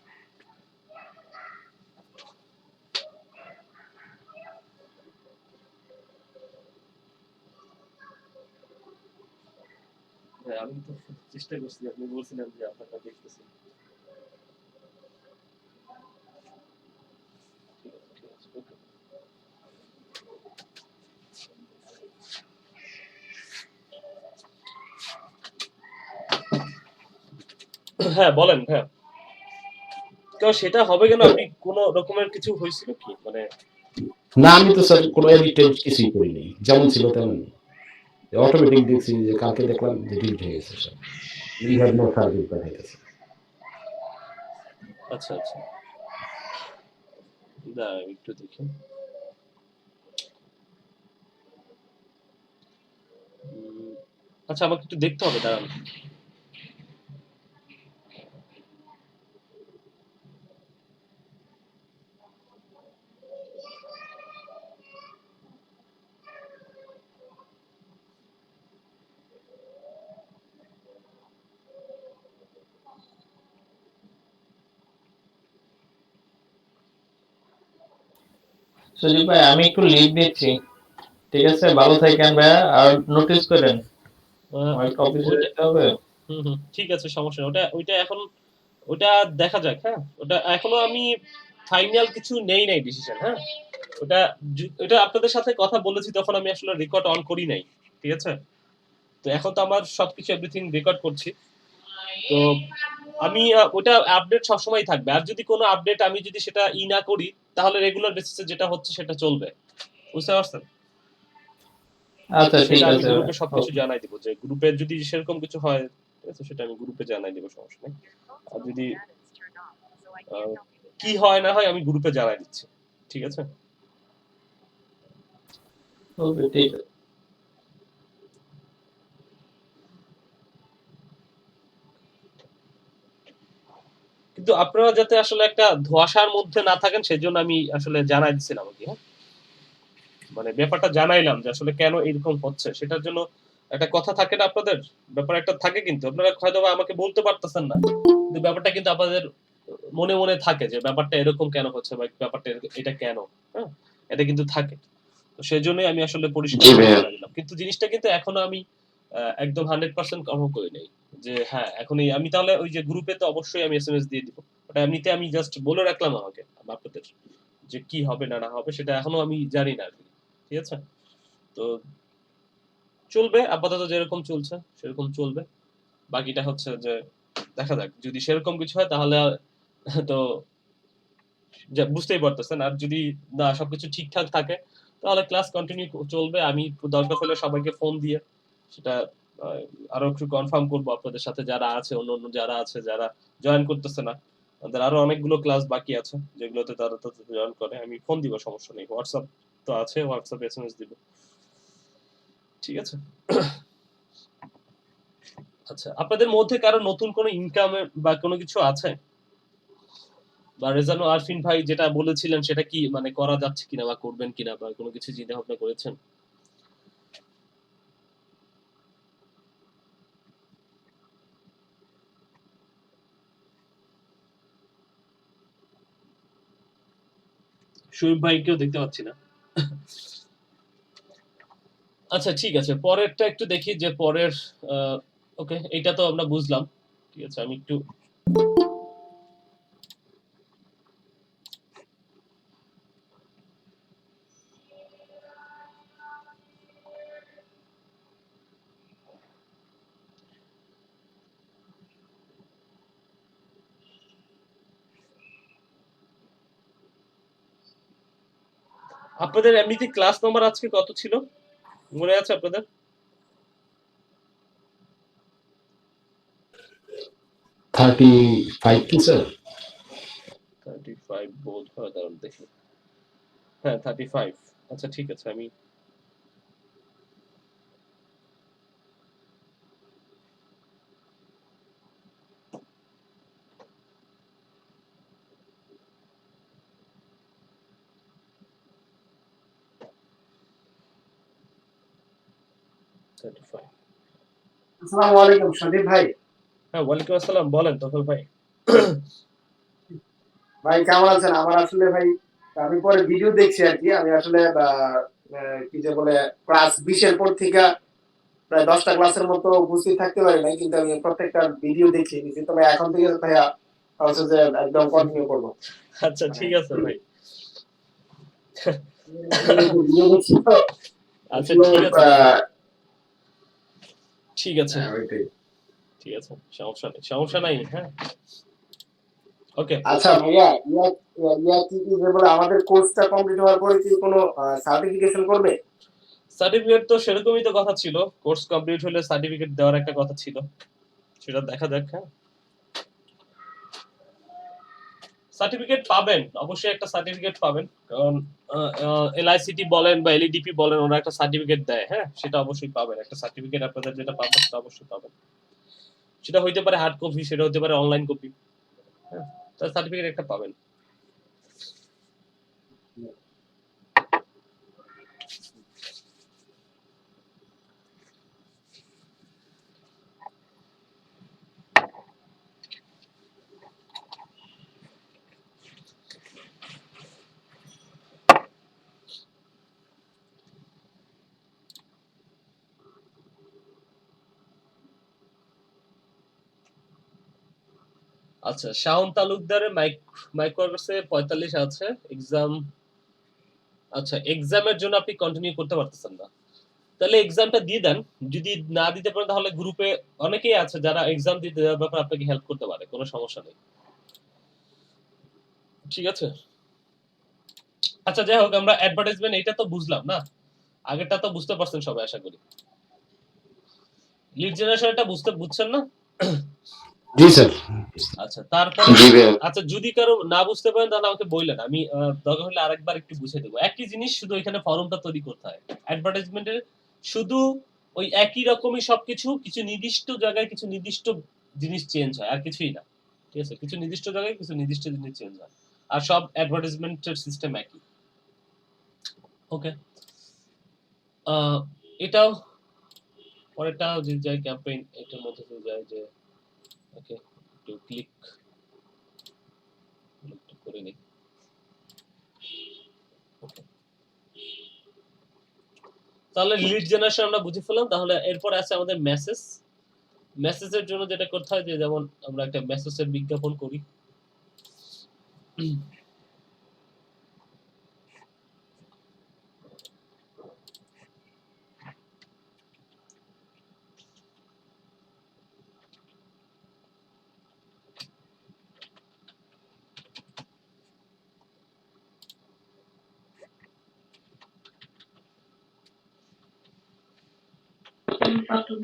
হ্যাঁ আমি তো চেষ্টা করছি, আপনি বলছিলেন যে আপনারটা দেখতেছি। ঠিক আছে ঠিক আছে, ওকে। হ্যাঁ বলেন হ্যাঁ, তো সেটা হবে কেন? আপনি কোনো রকমের কিছু হয়েছিল কি মানে? না আমি তো স্যার কোনো এডিট কিছুই করিনি, যেমন ছিল তেমন অটোমেটিক দেখছি যে কালকে দেখলাম যে ডিলিট হয়ে গেছে সব। উই হ্যাভ নো সার্ভিস দেখাইতেছে। আচ্ছা আচ্ছা, দাঁড়ান একটু দেখি। আচ্ছা আমাকে একটু দেখতে হবে, দাঁড়ান। সুজিত ভাই আমি একটু লিভ দিচ্ছি, ঠিক আছে? ভালো থাকেন ভাইয়া, আর নোটিস করেন আমার একটু অফিসে ওইটা যেতে হবে। ঠিক আছে, সমস্যা নেই। ওইটা এখন ওটা দেখা যাক। হ্যাঁ, ওটা এখনো আমি ফাইনাল কিছু নেই নাই ডিসিশন। হ্যাঁ, ওটা আপনাদের সাথে কথা বলেছি তখন আমি আসলে রেকর্ড অন করি নাই, ঠিক আছে? তো এখন তো আমার সবকিছু এভরিথিং রেকর্ড করছি। তো আমি ওটা আপডেট সবসময় থাকবে। আর যদি কোনো আপডেট আমি যদি সেটা না করি, তাহলে রেগুলার বেসিসে যেটা হচ্ছে সেটা চলবে। বুঝতে পারছেন? আচ্ছা ঠিক সেটা আমি আছে গ্রুপে সবকিছু ভাই। জানাই দিব, যে গ্রুপে যদি সেরকম কিছু হয়, ঠিক আছে, সেটা আমি গ্রুপে জানাই দিব, সমস্যা নেই। আর যদি কি হয় না হয় আমি গ্রুপে জানাই দিচ্ছি, ঠিক আছে? ওকে ঠিক আছে। কিন্তু আপনারা যাতে আসলে একটা ধোঁয়াশার মধ্যে না থাকেন সেজন্য আমি আসলে জানাই দিছিলাম আর কি। হ্যাঁ, মানে ব্যাপারটা জানাইলাম যে আসলে কেন এরকম হচ্ছে, সেটার জন্য একটা কথা থাকে না আপনাদের, ব্যাপার একটা থাকে, কিন্তু আপনারা হয়তো বা আমাকে বলতে পারতেছেন না, কিন্তু ব্যাপারটা কিন্তু আপনাদের মনে মনে থাকে যে ব্যাপারটা এরকম কেন হচ্ছে বা ব্যাপারটা এটা কেন। হ্যাঁ, এটা কিন্তু থাকে। তো সেজন্যই আমি আসলে পরিষ্কার জি করে ভাইয়া। জানাই দিলাম, কিন্তু জিনিসটা কিন্তু এখনো আমি একদম 100% কনফার্ম করি নাই যে হ্যাঁ এখনই আমি তাহলে ওই যে গ্রুপে তো অবশ্যই আমি এসএমএস দিয়ে দিব। ওটা এমনিতে আমি জাস্ট বলে রাখলাম আমাকে আপনাদের, যে কি হবে না না হবে সেটা এখনো আমি জানি না আর কি। ঠিক আছে? তো চলবে আপাতত, যেরকম চলছে সেরকম চলবে। বাকিটা হচ্ছে যে দেখা যাক, যদি সেরকম কিছু হয় তাহলে তো বুঝতেই পারতেছেন। আর যদি না সবকিছু ঠিকঠাক থাকে তাহলে ক্লাস কন্টিনিউ চলবে। আমি দরকার হলে সবাইকে ফোন দিয়ে সেটা আহ, আরো একটু কনফার্ম করবো আপনাদের সাথে, যারা আছে অন্য অন্য যারা আছে যারা জয়েন করতেছে না, তাদের আরো অনেকগুলো ক্লাস বাকি আছে যেগুলোতে তারা জয়েন করে, আমি ফোন দিব, সমস্যা নেই। হোয়াটসঅ্যাপ তো আছে, হোয়াটসঅ্যাপ এসএমএস দিব, ঠিক আছে? আচ্ছা, আপনাদের মধ্যে কারো নতুন কোনো ইনকাম বা কোনো কিছু আছে? বা রেজানো আরফিন ভাই যেটা বলেছিলেন সেটা কি মানে করা যাচ্ছে কিনা বা করবেন কিনা বা কোনো কিছু চিন্তা ভাবনা করেছেন? শরীফ ভাইকেও দেখতে পাচ্ছি না। আচ্ছা ঠিক আছে, পরেরটা একটু দেখি যে পরের ওকে, এটা তো আমরা বুঝলাম। ঠিক আছে, আমি একটু আপনাদের এমনিতে ক্লাস নাম্বার আজকে কত ছিল মনে আছে আপনাদের? 35 কি স্যার? 35 বোধ হয়, দাঁড়ান দেখি। হ্যাঁ 35। আচ্ছা ঠিক আছে, আমি থার্টি ফাইভ। আসসালামু আলাইকুম সন্দীপ ভাই। হ্যাঁ ওয়ালাইকুম আসসালাম, বলেন তফল ভাই। ভাই কেমন আছেন? আমার আসলে ভাই আমি পরে ভিডিও দেখছি আর কি। আমি আসলে কি যে বলে ক্লাস 20 এর পর থেকে প্রায় 10টা ক্লাসের মতো উপস্থিত থাকতে পারি নাই, কিন্তু আমি প্রত্যেকটা ভিডিও দেখছি নিছি। তবে এখন থেকে ভাইয়া হচ্ছে যে একদম কন্টিনিউ করবো। আচ্ছা মানে ঠিক আছে ভাই। ভিডিও দেখছি তো আচ্ছা আসলে ঠিক আছে, ঠিক আছে, ওইটাই। ঠিক ঠিক আছে, সমস্যা নাই। হ্যাঁ, ওকে। আচ্ছা ভাইয়া, কি যে বলে আমাদের কোর্সটা কমপ্লিট হওয়ার পরে কি কোনো সার্টিফিকেশন করবে? সার্টিফিকেট তো সেরকমই তো কথা ছিল, কোর্স কমপ্লিট হলে সার্টিফিকেট দেওয়ার একটা কথা ছিল, সেটা দেখা যাক। হ্যাঁ, সার্টিফিকেট পাবেন, অবশ্যই একটা সার্টিফিকেট পাবেন, কারণ এলআইসিটি বলেন বা এলইডিপি বলেন, ওরা একটা সার্টিফিকেট দেয়। হ্যাঁ, সেটা অবশ্যই পাবেন, একটা সার্টিফিকেট আপনাদের যেটা পাবেন সেটা অবশ্যই পাবেন। সেটা হইতে পারে হার্ড কপি, সেটা হতে পারে অনলাইন কপি। হ্যাঁ, তার সার্টিফিকেট একটা পাবেন। আচ্ছা, শাওন তালুকদারের মাইক্রোকোর্সে 45 আছে এক্সাম। আচ্ছা, এক্সামের জন্য আপনি কন্টিনিউ করতে পারতেছেন না, তাহলে এক্সামটা দিয়ে দেন। যদি না দিতে পারেন তাহলে গ্রুপে অনেকেই আছে যারা এক্সাম দিতে দেওয়ার ব্যাপারে আপনাকে হেল্প করতে পারে, কোনো সমস্যা নেই। ঠিক আছে, আচ্ছা যাই হোক, আমরা অ্যাডভার্টাইজমেন্ট এটা তো বুঝলাম না, আগেরটা তো বুঝতে পারছেন সবাই আশা করি। লিড জেনারেশনটা বুঝছেন না? জি স্যার। আচ্ছা, তারপরে জি ভাইয়া। আচ্ছা, যদি কারো না বুঝতে পারেন তাহলে আমাকে বললেন, আমি দরকার হলে আরেকবার একটু বুঝিয়ে দেবো। একই জিনিস, শুধু এখানে ফর্মটা তৈরি করতে হয়। অ্যাডভার্টাইজমেন্টের শুধু ওই একই রকমই সবকিছু, কিছু নির্দিষ্ট জায়গায় কিছু নির্দিষ্ট জিনিস চেঞ্জ হয়, আর কিছুই না। ঠিক আছে, কিছু নির্দিষ্ট জায়গায় কিছু নির্দিষ্ট জিনিস চেঞ্জ হয়, আর সব অ্যাডভার্টাইজমেন্টের সিস্টেম একই। ওকে, এটাও পরেরটা যে যায় ক্যাম্পেইন, এটার মধ্যে দিয়ে যায় যে ওকে, একটু ক্লিক করে নিই। তাহলে লিড জেনারেশন আমরা বুঝে ফেললাম। তাহলে এরপর আছে আমাদের মেসেজের জন্য যেটা করতে হয়, যে যেমন আমরা একটা মেসেজের বিজ্ঞাপন করি।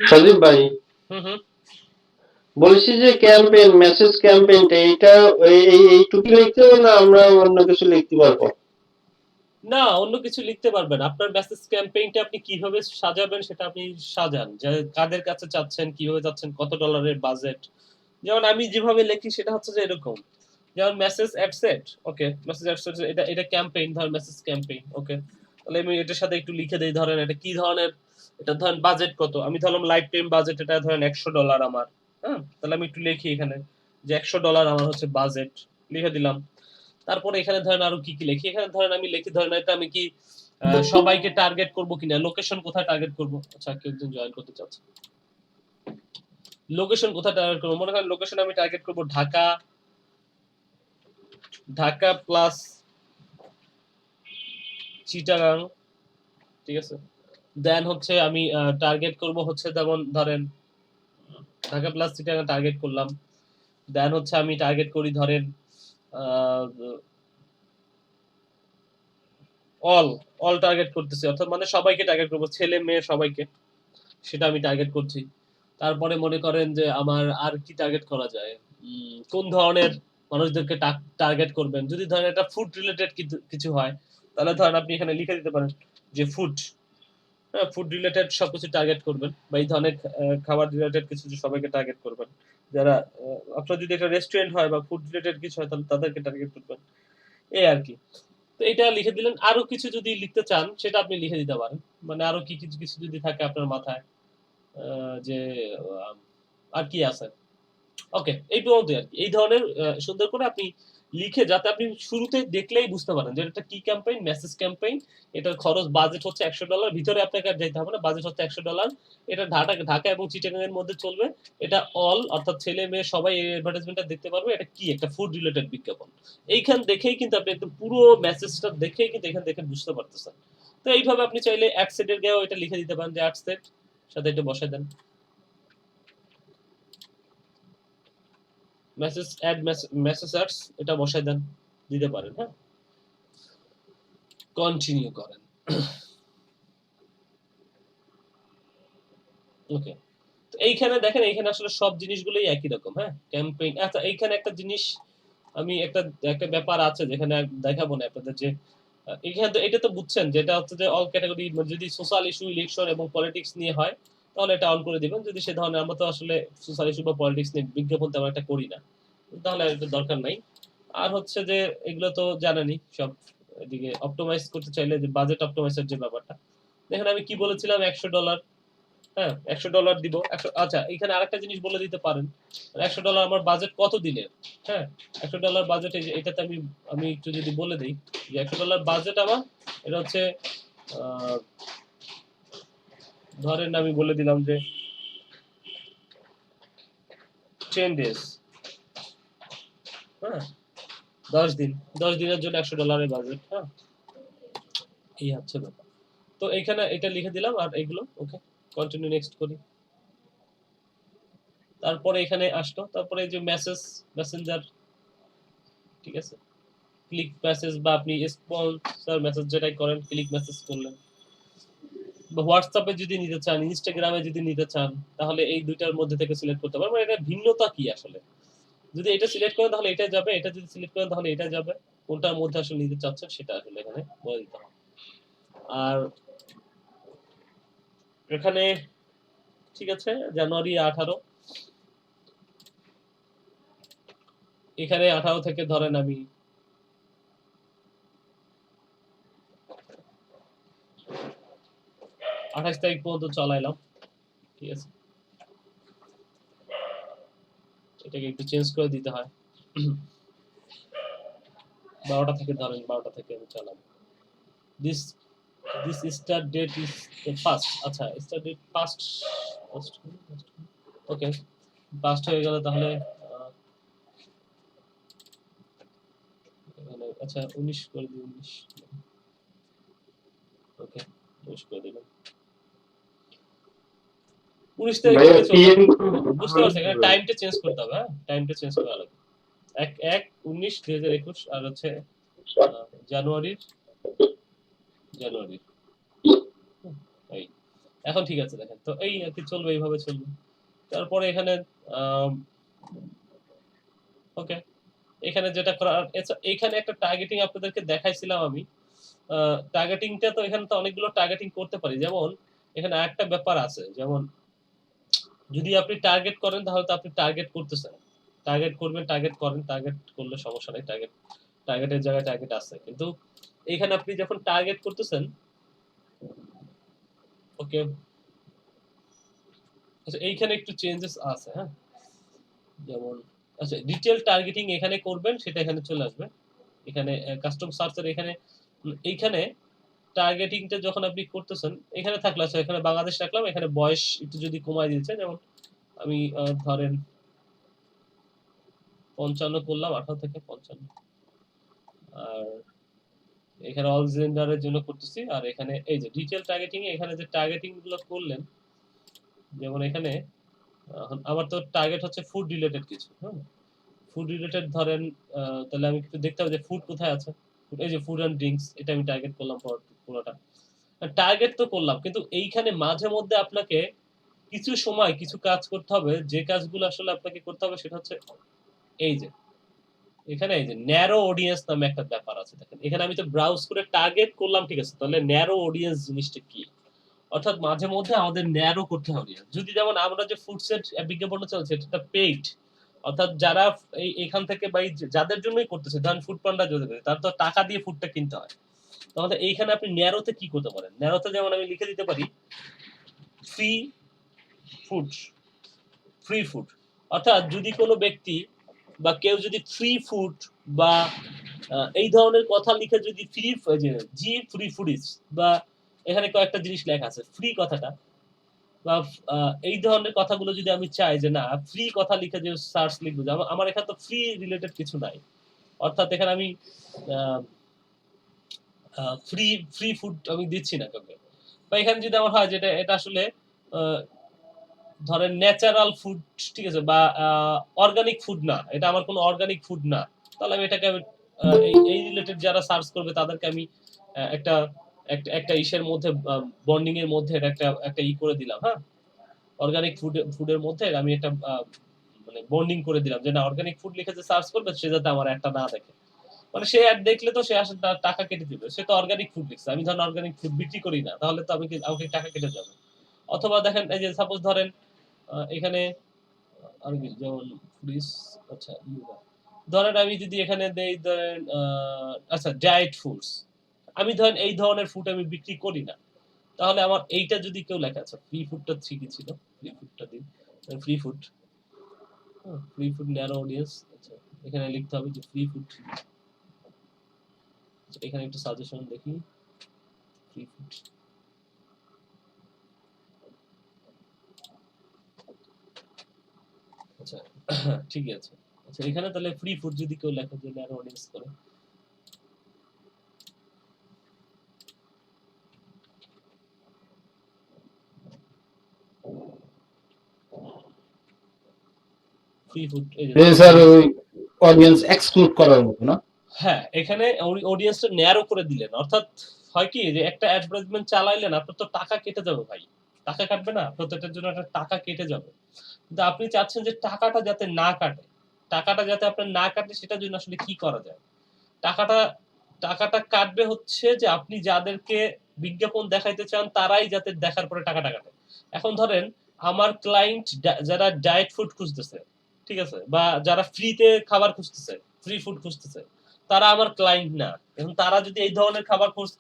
সজীব ভাই, হুম হুম। বলছি যে ক্যাম্পেইন, মেসেজ ক্যাম্পেইনটা এটা এইটুকু লিখতে হবে না, আমরা অন্য কিছু লিখতে পারবো? না, অন্য কিছু লিখতে পারবেন। আপনার মেসেজ ক্যাম্পেইনটা আপনি কিভাবে সাজাবেন সেটা আপনি সাজান, যে কাদের কাছে চাচ্ছেন, কিভাবে চাচ্ছেন, কত ডলারের বাজেট। যেমন আমি যেভাবে লিখি সেটা হচ্ছে যে এরকম, যেমন মেসেজ অ্যাডসেট। ওকে, মেসেজ অ্যাডসেট এটা ক্যাম্পেইন, ধর মেসেজ ক্যাম্পেইন। ওকে, তাহলে আমি এটার সাথে একটু লিখে দেই, ধরেন এটা কি ধরনের, এটা ধরেন বাজেট কত, আমি ধরলাম লাইফ টাইম বাজেট, এটা ধরেন $100 আমার। হ্যাঁ, তাহলে আমি একটু লিখি এখানে যে $100 আমার হচ্ছে বাজেট, লিখে দিলাম। তারপরে এখানে ধরেন আরো কি কি লিখি, এখানে ধরেন আমি লিখি, ধরেন এটা আমি কি সবাইকে টার্গেট করব কিনা, লোকেশন কোথায় টার্গেট করব। আচ্ছা, কেউ একজন জয়েন করতে চাচ্ছে, লোকেশন কোথায় টার্গেট করব, মনে করেন লোকেশন আমি টার্গেট করব ঢাকা প্লাস চিটাগাং। ঠিক আছে, দেন হচ্ছে আমি টার্গেট করব হচ্ছে, যেমন ধরেন ঢাকা প্লাস চিটাগাং টার্গেট করলাম। দেন হচ্ছে আমি টার্গেট করি ধরেন অল টার্গেট করতেছি, অর্থাৎ মানে সবাইকে টার্গেট করব, ছেলে মেয়ে সবাইকে, সেটা আমি টার্গেট করছি। তারপরে মনে করেন যে আমার আর কি টার্গেট করা যায়, কোন ধরনের মানুষদেরকে টার্গেট করবেন। যদি ধরেন এটা ফুড রিলেটেড কিছু হয়, তাহলে ধরেন আপনি এখানে লিখে দিতে পারেন যে ফুড, হ্যাঁ, ফুড রিলেটেড সবকিছু টার্গেট করবেন, বা এই ধরনের খাবার রিলেটেড কিছু সবাইকে টার্গেট করবেন। যারা আপনার যদি একটা রেস্টুরেন্ট হয় বা ফুড রিলেটেড কিছু হয়, তাহলে তাদেরকে টার্গেট করবেন, এই আর কি। তো এটা লিখে দিলেন। আরো কিছু যদি লিখতে চান সেটা আপনি লিখে দিতে পারেন, মানে আরো কি কিছু কিছু যদি থাকে আপনার মাথায়, যে আর কি আছে। ওকে, এই পর্যন্তই আর কি। এই ধরনের সুন্দর করে আপনি লিখে, যাতে আপনি শুরুতে দেখলেই বুঝতে পারেন যে এটা কি ক্যাম্পেইন, মেসেজ ক্যাম্পেইন। এটার খরচ বাজেট হচ্ছে $100, ভিতরে আপনাকে আর যেতে হবে না, বাজেট হচ্ছে $100। এটা ঢাকা এবং চিটাগাং এর মধ্যে চলবে। এটা অল, অর্থাৎ ছেলে মেয়ে সবাই এই অ্যাডভার্টাইজমেন্টটা দেখতে পারবে। এটা কি একটা ফুড রিলেটেড বিজ্ঞাপন। এইখান দেখেই কিন্তু আপনি একদম পুরো মেসেজটা দেখেই কিন্তু এখান দেখে বুঝতে পারতেছেন। তো এইভাবে আপনি চাইলে অ্যাডসেটের গিয়েও এটা লিখে দিতে পারেন যে অ্যাডসেট সাথে এটা বসায় দেন। মেসেজ অ্যাড মেসেজার্স এটা বসায় দেন, দিতে পারেন। হ্যাঁ, কন্টিনিউ করেন। ওকে, তো এইখানে দেখেন, এইখানে আসলে সব জিনিসগুলোই একই রকম। হ্যাঁ, ক্যাম্পেইন। আচ্ছা, এইখানে একটা জিনিস আমি একটা একটা ব্যাপার আছে যেখানে দেখাবো না আপনাদের, যে এখানে তো এটা তো বুঝছেন যে এটা হচ্ছে যে অল ক্যাটাগরি, যদি সোশ্যাল ইস্যু, ইলেকশন এবং পলিটিক্স নিয়ে হয় তাহলে এটা অন করে দিবেন। যদি সে ধরনের, আমরা তো আসলে সোশ্যাল ইস্যু বা পলিটিক্স নিয়ে বিজ্ঞাপন তেমন একটা করি না, তাহলে এটা দরকার নাই। আর হচ্ছে যে এগুলো তো জানেনই সব। এদিকে অপটিমাইজ করতে চাইলে যে বাজেট অপটিমাইজার যে ব্যাপারটা, দেখেন আমি কি বলেছিলাম, $100। হ্যাঁ, $100 দিব। আচ্ছা, এখানে আরেকটা জিনিস বলে দিতে পারেন, $100 আমার বাজেট কত দিনের। হ্যাঁ, $100 বাজেট, এই যে এটাতে আমি আমি একটু যদি বলে দিই যে $100 বাজেট আমার, এটা হচ্ছে ধরেন আমি বলে দিলাম যে 10 ডেজ। হ্যাঁ, 10 দিন, 10 দিনের জন্য $100 বাজেট। হ্যাঁ, এই হচ্ছে ব্যাপার। তো এইখানে এটা লিখে দিলাম, আর এইগুলো ওকে, কন্টিনিউ নেক্সট করি। তারপরে এখানে আসলো, তারপরে এই যে মেসেঞ্জার, ঠিক আছে, ক্লিক মেসেজ বা আপনি স্পন্সর মেসেজ যেটাই করেন, ক্লিক মেসেজ করলেন। বা হোয়াটসঅ্যাপে যদি নিতে চান, ইনস্টাগ্রামে যদি নিতে চান, তাহলে এই দুইটার মধ্যে থেকে সিলেক্ট করতে পারবেন। এটা ভিন্নতা কি আসলে, যদি এটা সিলেক্ট করেন তাহলে এটা যাবে, এটা যদি সিলেক্ট করেন তাহলে এটা যাবে। কোনটার মধ্যে আসলে নিতে চাচ্ছেন সেটা আসলে এখানে বলে দিতে হবে। আর এখানে ঠিক আছে, জানুয়ারি 18, এখানে 18 থেকে ধরেন আমি 28 তারিখ পর্যন্ত চালাইলাম। ঠিক আছে, এটাকে একটু চেঞ্জ করে দিতে হয়। 12টা থেকে ধরেন, 12টা থেকে আমি চালাবো। This this start date is first. আচ্ছা, start date first, okay, first হয়ে গেল তাহলে এখানে আচ্ছা 19 করে দিই, 19। ওকে, 19 করে দিলাম। 19 তারিখ ভাইয়া থেকে চলবে। PM বুঝতে পারছেন, এখানে টাইমটা চেঞ্জ করতে হবে। হ্যাঁ, টাইমটা চেঞ্জ করা লাগবে। 1/19/2021 আর হচ্ছে জানুয়ারির জানুয়ারি। এই এখন ঠিক আছে, দেখেন তো এই আর কি চলবে, এইভাবে চলবে। তারপরে এখানে ওকে, এখানে যেটা করার, এখানে একটা টার্গেটিং আপনাদেরকে দেখাইছিলাম আমি। টার্গেটিংটা তো এখানে তো অনেকগুলো টার্গেটিং করতে পারি। যেমন এখানে আরেকটা ব্যাপার আছে, যেমন যদি আপনি টার্গেট করেন তাহলে তো আপনি টার্গেট করতেছেন, টার্গেট করবেন, টার্গেট করেন, টার্গেট করলে সমস্যা নেই, টার্গেটের জায়গায় টার্গেট আছে। কিন্তু এখানে আপনি যখন টার্গেট করতেছেন, ওকে, আচ্ছা এইখানে একটু চেঞ্জেস আছে। হ্যাঁ, যেমন আচ্ছা ডিটেইল টার্গেটিং এখানে করবেন, সেটা এখানে চলে আসবে। এখানে কাস্টম সার্চের এখানে, এইখানে টার্গেটিংটা যখন আপনি করতেছেন, এখানে থাকলো, আচ্ছা এখানে বাংলাদেশ রাখলাম, এখানে বয়স একটু যদি কমায় দিয়েছে, যেমন আমি ধরেন 55 করলাম, 18 থেকে 55। আর এখানে অল জেন্ডারের জন্য করতেছি। আর এখানে এই যে ডিটেইল টার্গেটিং, এখানে যে টার্গেটিং গুলো করলেন, যেমন এখানে আমার তো টার্গেট হচ্ছে ফুড রিলেটেড কিছু। হ্যাঁ, ফুড রিলেটেড ধরেন, তাহলে আমি একটু দেখতে হবে যে ফুড কোথায় আছে। এই যে ফুড অ্যান্ড ড্রিঙ্কস, এটা আমি টার্গেট করলাম পুরোটা। টার্গেট তো করলাম, কিন্তু এইখানে মাঝে মধ্যে আপনাকে কিছু সময় কিছু কাজ করতে হবে, যে কাজগুলো আসলে আপনাকে করতে হবে সেটা হচ্ছে এই যে এখানে এই যে ন্যারো অডিয়েন্স নামে একটা ব্যাপার আছে। দেখেন এখানে আমি তো ব্রাউজ করে টার্গেট করলাম, ঠিক আছে, তাহলে ন্যারো অডিয়েন্স জিনিসটা কি? অর্থাৎ মাঝে মধ্যে আমাদের ন্যারো করতে হবে। যদি যেমন আমরা যে ফুডসেট বিজ্ঞাপনটা চলছে, এটা পেইড, অর্থাৎ যারা এখান থেকে বা যাদের জন্যই করতেছে, ধরেন ফুড পান্ডা যদি তার তো টাকা দিয়ে ফুডটা কিনতে হয়। তাহলে এইখানে আপনি ন্যারোতে কি করতে পারেন? ন্যারোতে যেমন আমি লিখে দিতে পারি ফ্রি ফুড, ফ্রি ফুড। অর্থাৎ যদি কোনো ব্যক্তি বা কেউ যদি ফ্রি ফুড বা এই ধরনের কথা লিখে যদি ফ্রি, জি ফ্রি ফুডিস, বা এখানে কয়েকটা জিনিস লেখা আছে ফ্রি কথাটা, বা এই ধরনের কথাগুলো যদি আমি চাই যে না ফ্রি কথা লিখে যে সার্চ লিখবো, আমার এখানে তো ফ্রি রিলেটেড কিছু নাই। অর্থাৎ এখানে আমি ফ্রি ফ্রি ফুড আমি দিচ্ছি না কাউকে। বা এখানে যদি আমার হয় যেটা এটা আসলে ধরেন ন্যাচারাল ফুড, ঠিক আছে, বা অর্গানিক ফুড না, এটা আমার কোনো অর্গানিক ফুড না, তাহলে আমি এটাকে এই রিলেটেড যারা সার্চ করবে তাদেরকে আমি একটা একটা একটা ইসের মধ্যে, বন্ডিং এর মধ্যে এটা একটা একটা করে দিলাম, হ্যাঁ, অর্গানিক ফুডের মধ্যে আমি একটা মানে বন্ডিং করে দিলাম যে না, অর্গানিক ফুড লিখে যে সার্চ করবে সে যাতে আমার একটা না দেখে, মানে সে অ্যাড দেখলে তো সে আসলে তার টাকা কেটে দিবে, সে তো অর্গানিক ফুড লিখছে, আমি ধরেন অর্গানিক ফুড বিক্রি করি না, তাহলে তো আমাকে টাকা কেটে যাবে। অথবা দেখেন এই যে সাপোজ ধরেন এখানে আর কি, যেমন ফ্রিজ, আচ্ছা ধরেন আমি যদি এখানে দেই ধরেন আচ্ছা ডায়েট ফুডস, আমি ধরেন এই ধরনের ফুড আমি বিক্রি করি না, তাহলে আমার এইটা যদি কেউ লেখা আছে, ফ্রি ফুডটা ঠিকই ছিল, ফ্রি ফুডটা দিন, free food, free food narrow audience, আচ্ছা এখানে লিখতে হবে যে ফ্রি ফুড, এখানে একটু সাজেশন দেখি, ফ্রি ফুড, আচ্ছা ঠিক আছে, আচ্ছা এখানে তাহলে ফ্রি ফুড যদি কেউ লেখা যে ন্যারো অডিয়েন্স করে, ফ্রি ফুড, এই যে স্যার ওই অডিয়েন্স এক্সক্লুড করার মতো না? হ্যাঁ, এখানে অডিয়েন্সটা ন্যারো করে দিলেন, অর্থাৎ হয় কি যে একটা অ্যাডভার্টাইজমেন্ট চালাইলেন, আপনার তো টাকা কেটে যাবে ভাই, টাকা কাটবে না, প্রত্যেকটার জন্য একটা টাকা কেটে যাবে, কিন্তু আপনি চাচ্ছেন যে টাকাটা যাতে না কাটে, টাকাটা যাতে আপনার না কাটে সেটার জন্য আসলে কি করা যায়? টাকাটা টাকাটা কাটবে হচ্ছে যে আপনি যাদেরকে বিজ্ঞাপন দেখাইতে চান তারাই যাতে দেখার পরে টাকাটা কাটে। এখন ধরেন আমার ক্লায়েন্ট যারা ডায়েট ফুড খুঁজতেছে, ঠিক আছে, বা যারা ফ্রিতে খাবার খুঁজতেছে, ফ্রি ফুড খুঁজতেছে, তারা আমার ক্লায়েন্ট না। এখন তারা যদি এই ধরনের খাবার খোঁজ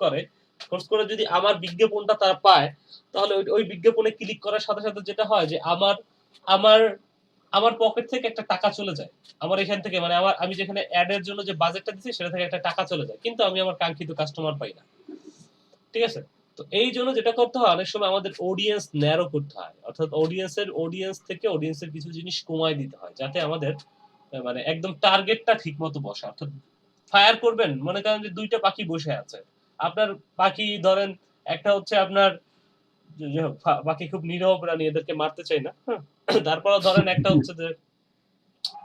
করে যদি আমার বিজ্ঞাপনটা তারা পায়, তাহলে ওই বিজ্ঞাপনে ক্লিক করার সাথে সাথে যেটা হয় যে আমার আমার পকেট থেকে একটা টাকা চলে যায়, আমার এখান থেকে, মানে আমি যেখানে অ্যাড এর জন্য যে বাজেটটা দিচ্ছি সেটা থেকে একটা টাকা চলে যায়, কিন্তু আমি আমার কাঙ্ক্ষিত কাস্টমার পাই না, ঠিক আছে? তো এই জন্য যেটা করতে হয়, অনেক সময় আমাদের অডিয়েন্স ন্যারো করতে হয়, অর্থাৎ অডিয়েন্সের কিছু জিনিস কমায় দিতে হয়, যাতে আমাদের মানে একদম টার্গেটটা ঠিক মতো বসে, অর্থাৎ ফায়ার করবেন, মনে করেন যে দুইটা পাখি বসে আছে, আপনার পাখি ধরেন একটা হচ্ছে আপনার যে হোক, বাকি খুব নিরহ প্রাণী, এদেরকে মারতে চাই না, হ্যাঁ? তারপরে ধরেন একটা হচ্ছে যে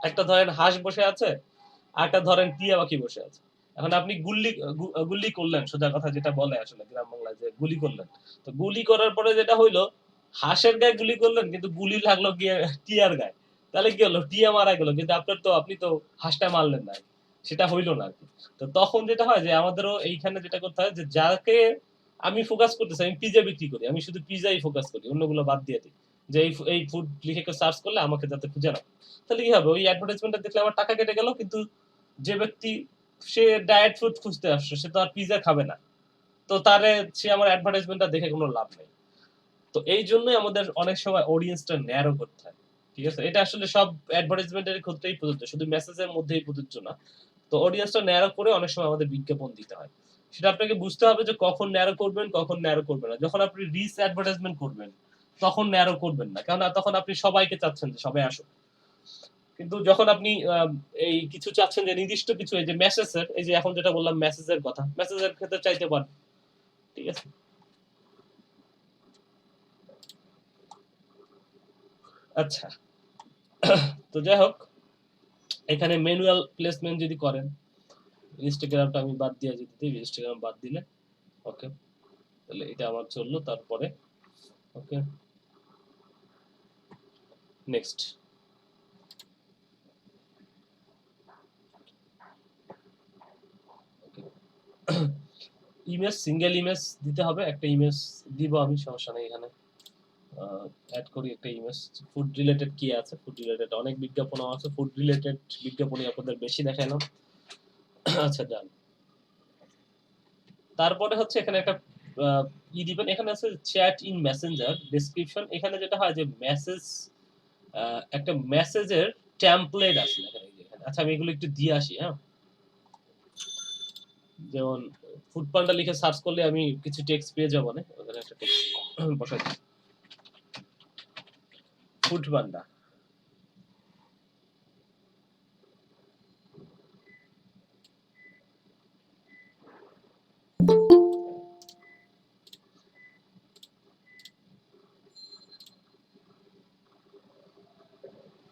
একটা ধরেন হাঁস বসে আছে, আর একটা ধরেন টিয়া পাখি বসে আছে। এখন আপনি গুল্লি করলেন, সোজা কথা যেটা বলে আসলে গ্রাম বাংলায়, যে গুলি করলেন, তো গুলি করার পরে যেটা হইলো, হাঁসের গায়ে গুলি করলেন কিন্তু গুলি লাগলো গিয়ে টিয়ার গায়ে, তাহলে কি হলো, টিয়া মারা গেল, কিন্তু আপনি তো হাঁসটা মারলেন না, সেটা হইলো না আর কি। তো তখন যেটা হয় যে আমাদেরও এইখানে যেটা করতে হয় যে যাকে আমি ফোকাস করতেছি, আমি পিজা বিক্রি করি, আমি শুধু পিজাই ফোকাস করি, অন্যগুলো বাদ দিয়ে দিই, যে এই ফুড লিখে কেউ সার্চ করলে আমাকে যাতে খুঁজে না, তাহলে কি হবে, ওই অ্যাডভার্টাইজমেন্টটা দেখলে আমার টাকা কেটে গেল, কিন্তু যে ব্যক্তি সে ডায়েট ফুড খুঁজতে আসছে সে তো আর পিজা খাবে না, তো তারে সে আমার অ্যাডভার্টাইজমেন্টটা দেখে কোনো লাভ নেই। তো এই জন্যই আমাদের অনেক সময় অডিয়েন্সটা ন্যারো করতে হয়, ঠিক আছে? এটা আসলে সব অ্যাডভার্টাইজমেন্টের ক্ষেত্রেই প্রযোজ্য, শুধু মেসেজের মধ্যেই প্রযোজ্য না। তো অডিয়েন্সটা ন্যারো করে অনেক সময় আমাদের বিজ্ঞাপন দিতে হয়, সেটা আপনাকে বুঝতে হবে যে কখন ন্যারো করবেন, কখন ন্যারো করবেন না। যখন আপনি রিচ অ্যাডভার্টাইজমেন্ট করবেন তখন ন্যারো করবেন না, কারণ তখন আপনি সবাইকে চাচ্ছেন যে সবাই আসুক। কিন্তু যখন আপনি এই কিছু চাচ্ছেন যে নির্দিষ্ট কিছু, এই যে মেসেজের, এই যে এখন যেটা বললাম মেসেজের কথা, মেসেজের ক্ষেত্রে চাইতে পারেন, ঠিক আছে? আচ্ছা, তো যাই হোক, এখানে ম্যানুয়াল প্লেসমেন্ট যদি করেন, ইনস্টাগ্রামটা আমি বাদ দিয়ে যদি দিই, ইনস্টাগ্রাম বাদ দিলে ওকে, তাহলে এটা আমার চললো, তারপরে okay next, image, single image দিতে হবে, একটা ইমেজ দিব আমি, সমস্যা নেই, এখানে অ্যাড করি একটা ইমেজ। ফুড রিলেটেড কি আছে, ফুড রিলেটেড অনেক বিজ্ঞাপন আছে, ফুড রিলেটেড বিজ্ঞাপনই আপনাদের বেশি দেখাইলাম। আচ্ছা ডান। তারপরে হচ্ছে এখানে একটা দিবেন, এখানে আছে চ্যাট ইন মেসেঞ্জার ডেসক্রিপশন, এখানে যেটা হয় যে মেসেজ, একটা মেসেজের টেমপ্লেট আছে এখানে, আচ্ছা আমি এগুলো একটু দিয়ে আসি, হ্যাঁ, যেমন ফুড পান্ডা লিখে সার্চ করলে আমি কিছু টেক্সট পেয়ে যাবো, না ওখানে একটা টেক্সট বসাই দিই, ফুড পান্ডা,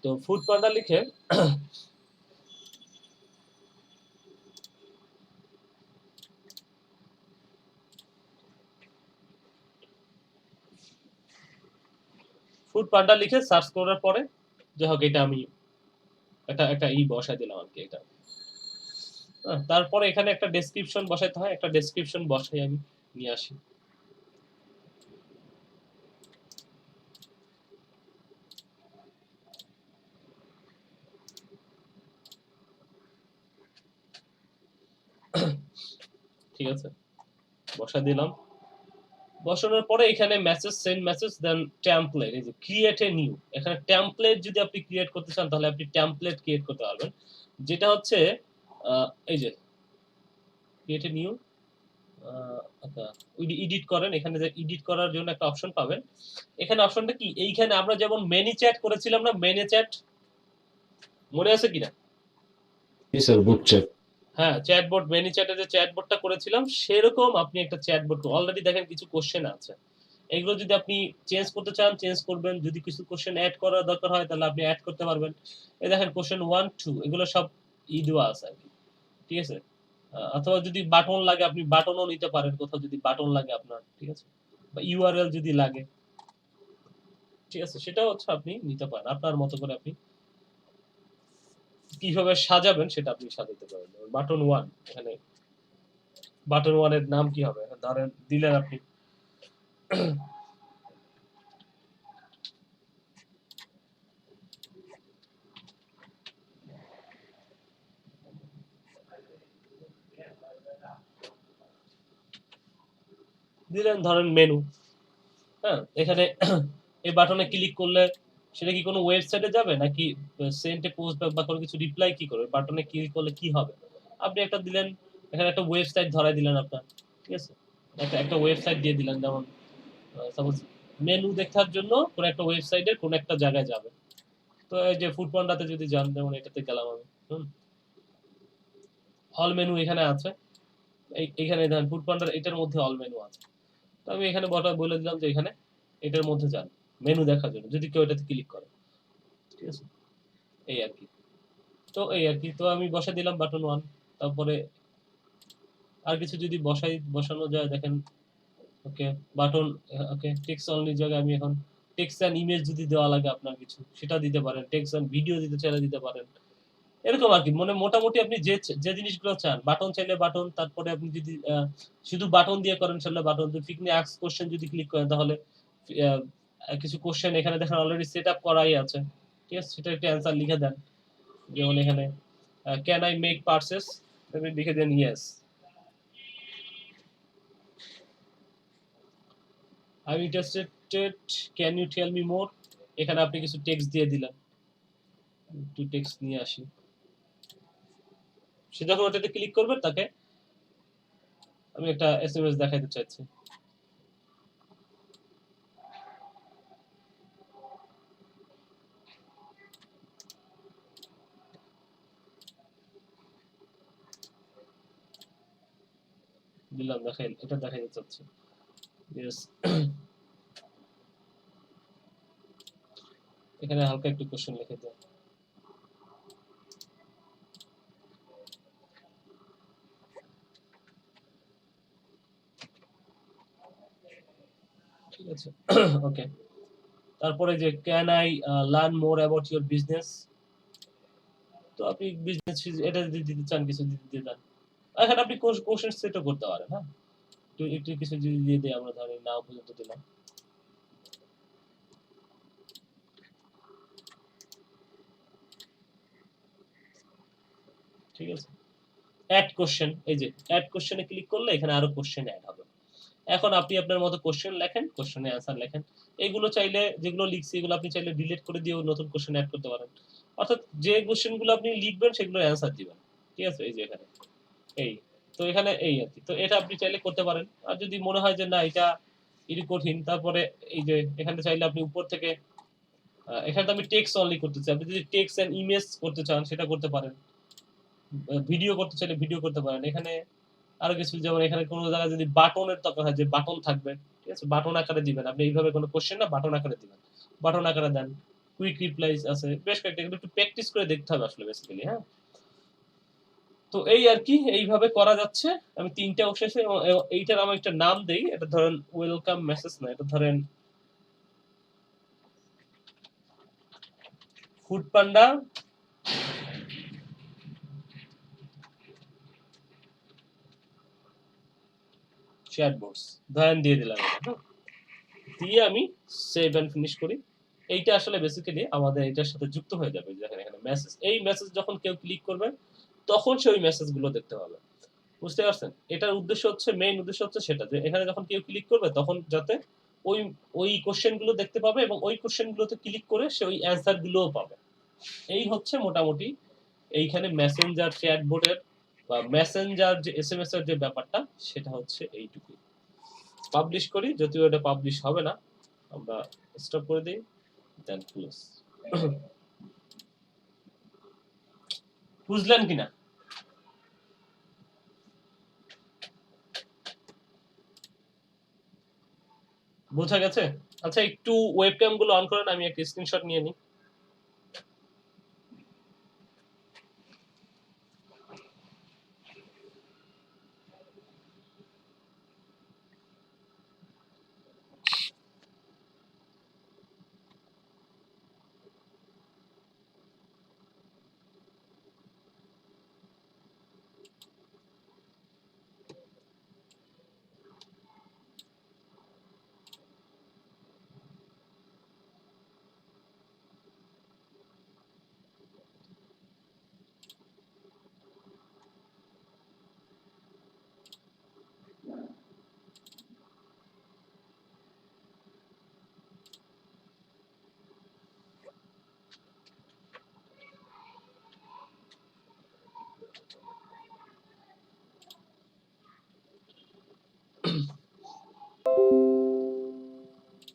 তো ফুড পান্ডা লিখে ফুড পান্ডা লিখে সার্চ করার পরে যে হোক এটা আমি একটা একটা বসাই দিলাম আর কি এটা। তারপরে এখানে একটা ডেসক্রিপশন বসাইতে হয়, একটা ডেসক্রিপশন বসাই আমি নিয়ে আসি। ঠিক আছে, বসা দিলাম। বসানোর পরে এখানে মেসেজ, সেন্ড মেসেজ, দেন টেমপ্লেট, এই যে ক্রিয়েট এ নিউ, এখানে টেমপ্লেট যদি আপনি ক্রিয়েট করতে চান তাহলে আপনি টেমপ্লেট ক্রিয়েট করতে পারবেন, যেটা হচ্ছে এই যে ক্রিয়েট এ নিউ, আচ্ছা এডিট করেন, এখানে যে এডিট করার জন্য একটা অপশন পাবেন। এখানে অপশনটা কি, এইখানে আমরা যেমন মেনি চ্যাট করেছিলাম না, মেনি চ্যাট মনে আছে কিনা? স্যার বুক চেক। হ্যাঁ, চ্যাটবট, মেনি চ্যাটে যে চ্যাটবটটা করেছিলাম সেরকম আপনি একটা চ্যাটবট অলরেডি দেখেন কিছু কোশ্চেন আছে, এগুলো যদি আপনি চেঞ্জ করতে চান চেঞ্জ করবেন, যদি কিছু কোশ্চেন অ্যাড করার দরকার হয় তাহলে আপনি অ্যাড করতে পারবেন। এই দেখেন কোশ্চেন 1 2 এগুলো সব দেওয়া আছে আর কি, ঠিক আছে। অথবা যদি বাটন লাগে আপনি বাটনও নিতে পারেন, কোথাও যদি বাটন লাগে আপনার, ঠিক আছে, বা ইউআরএল যদি লাগে, ঠিক আছে, সেটাও হচ্ছে আপনি নিতে পারেন আপনার মতো করে। আপনি কিভাবে সাজাবেন সেটা আপনি সাজাতে পারেন। বাটন 1, এখানে বাটন 1 এর নাম কি হবে ধরেন দিলেন আপনি দিলেন ধরেন মেনু। হ্যাঁ, এখানে এই বাটনে ক্লিক করলে সেটা কি কোনো ওয়েবসাইটে যাবে নাকি সেন্ড এ পোস্ট বা কোনো কিছু রিপ্লাই কি করবে, বাটনে ক্লিক করলে কি হবে, আপনি একটা দিলেন, এখানে একটা ওয়েবসাইট ধরাই দিলেন আপনার, ঠিক আছে, একটা ওয়েবসাইট দিয়ে দিলেন, যেমন সাপোজ মেনু দেখার জন্য কোন একটা ওয়েবসাইটের কোন একটা জায়গায় যাবে। তো এই যে ফুড পান্ডাতে যদি যান, যেমন এটাতে গেলাম আমি, অল মেনু এখানে আছে, এইখানে দেখেন ফুড পান্ডার এটার মধ্যে অল মেনু আছে। তো আমি এখানে বলে দিলাম যে এখানে এটার মধ্যে যান মেনু দেখার জন্য, যদি কেউ এটাতে ক্লিক করে, ঠিক আছে, এই আর কি। তো এই আর কি, তো আমি বসাই দিলাম বাটন 1। তারপরে আর কিছু যদি বসানো যায় দেখেন, ওকে বাটন, ওকে টেক্সট অনলি জায়গায় আমি এখন টেক্সট এন্ড ইমেজ যদি দেওয়া লাগে আপনার কিছু সেটা দিতে পারেন, টেক্সট এন্ড ভিডিও দিতে চাইলে দিতে পারেন, এরকম আর কি। মানে মোটামুটি আপনি যে যে জিনিসগুলো চান, বাটন চাইলে বাটন, তারপরে আপনি যদি শুধু বাটন দিয়ে করেন তাহলে বাটন, যদি ফ্রিকোয়েন্টলি আস্ক কোশ্চেন যদি ক্লিক করেন তাহলে আহ, কিছু কোশ্চেন এখানে দেখেন অলরেডি সেট আপ করাই আছে, ঠিক আছে, সেটা একটা অ্যান্সার লিখে দেন। যেমন এখানে ক্যান আই মেক পারচেস, আপনি লিখে দেন yes, I am interested, can you tell me more, এখানে আপনি কিছু টেক্সট দিয়ে দিলেন, একটু টেক্সট নিয়ে আসি। সে যখন ওটাতে ক্লিক করবে তাকে আমি একটা এসএমএস দেখাইতে চাইছি। দিলাম, দেখাই, এটা দেখাইতে চাচ্ছি। ইয়েস, এখানে হালকা একটু কোশ্চেন লিখে দেন। ঠিক আছে, ওকে। তারপরে যে can I learn more about your business, তো আপনি বিজনেস এটা যদি দিতে চান কিছু দিতে চান, এখানে আপনি কোশ্চেন সেটও করতে পারেন। হ্যাঁ, একটু একটু কিছু যদি দিয়ে দিই, আমরা ধরি নাও পর্যন্ত দিলাম, ঠিক আছে। অ্যাড কোশ্চেন, এই যে অ্যাড কোশ্চেনে ক্লিক করলে এখানে আরো কোশ্চেন অ্যাড হবে। এখন আপনি আপনার মতো কোশ্চেন লেখেন, কোশ্চেনের অ্যান্সার লেখেন। এগুলো চাইলে যেগুলো লিখছি এগুলো আপনি চাইলে ডিলিট করে দিয়েও নতুন কোশ্চেন অ্যাড করতে পারেন, অর্থাৎ যে কোশ্চেনগুলো আপনি লিখবেন সেগুলোর অ্যান্সার দিবেন, ঠিক আছে। এই যে এখানে এই, তো এখানে এই আর কি, তো এটা আপনি চাইলে করতে পারেন। আর যদি মনে হয় যে না এটা এটি কঠিন, তারপরে এই যে এখানে চাইলে আপনি উপর থেকে এখানে তো আমি টেক্সট অনলি করতে চাই, আপনি যদি টেক্সট এন্ড ইমেজ করতে চান সেটা করতে পারেন, ভিডিও করতে চাইলে ভিডিও করতে পারেন। এখানে আরো কিছু, যেমন এখানে কোনো জায়গায় যদি বাটনের দরকার হয় যে বাটন থাকবে, ঠিক আছে, বাটন আকারে দিবেন আপনি, এইভাবে কোনো কোশ্চেন না বাটন আকারে দিবেন, বাটন আকারে দেন, কুইক রিপ্লাইজ আছে, বেশ কয়েকটা, কিন্তু একটু প্র্যাকটিস করে দেখতে হবে আসলে বেসিক্যালি। হ্যাঁ, তো এই আর কি, এইভাবে করা যাচ্ছে। আমি 3টা বসেছি এবং এইটার আমি একটা নাম দেই। এটা ধরেন ওয়েলকাম মেসেজ না, এটা ধরেন ফুড পান্ডা চ্যাটবটস ধরেন দিয়ে দিলাম এটা। হ্যাঁ, দিয়ে আমি সেভ এন্ড ফিনিশ করি। এইটা আসলে বেসিক্যালি আমাদের এটার সাথে যুক্ত হয়ে যাবে। দেখেন এখানে মেসেজ, এই মেসেজ যখন কেউ ক্লিক করবে তখন সে ওই মেসেজগুলো দেখতে পাবে। বুঝতে পারছেন? এটার উদ্দেশ্য হচ্ছে, মেইন উদ্দেশ্য হচ্ছে সেটা, যে এখানে যখন কেউ ক্লিক করবে তখন যাতে ওই ওই কোশ্চেন গুলো দেখতে পাবে এবং ওই কোশ্চেন গুলোতে ক্লিক করে সে ওই অ্যান্সার গুলোও পাবে। এই হচ্ছে মোটামুটি এইখানে মেসেঞ্জার চ্যাটবটের বা মেসেঞ্জার যে এসএমএস এর যে ব্যাপারটা, সেটা হচ্ছে এইটুকু। পাবলিশ করি, যদিও এটা পাবলিশ হবে না, আমরা স্টপ করে দিই, দেন ক্লোজ। বুঝলেন কিনা? বোঝা গেছে? আচ্ছা, একটু ওয়েবক্যাম গুলো অন করেন, আমি একটা স্ক্রিনশট নিয়ে নিই।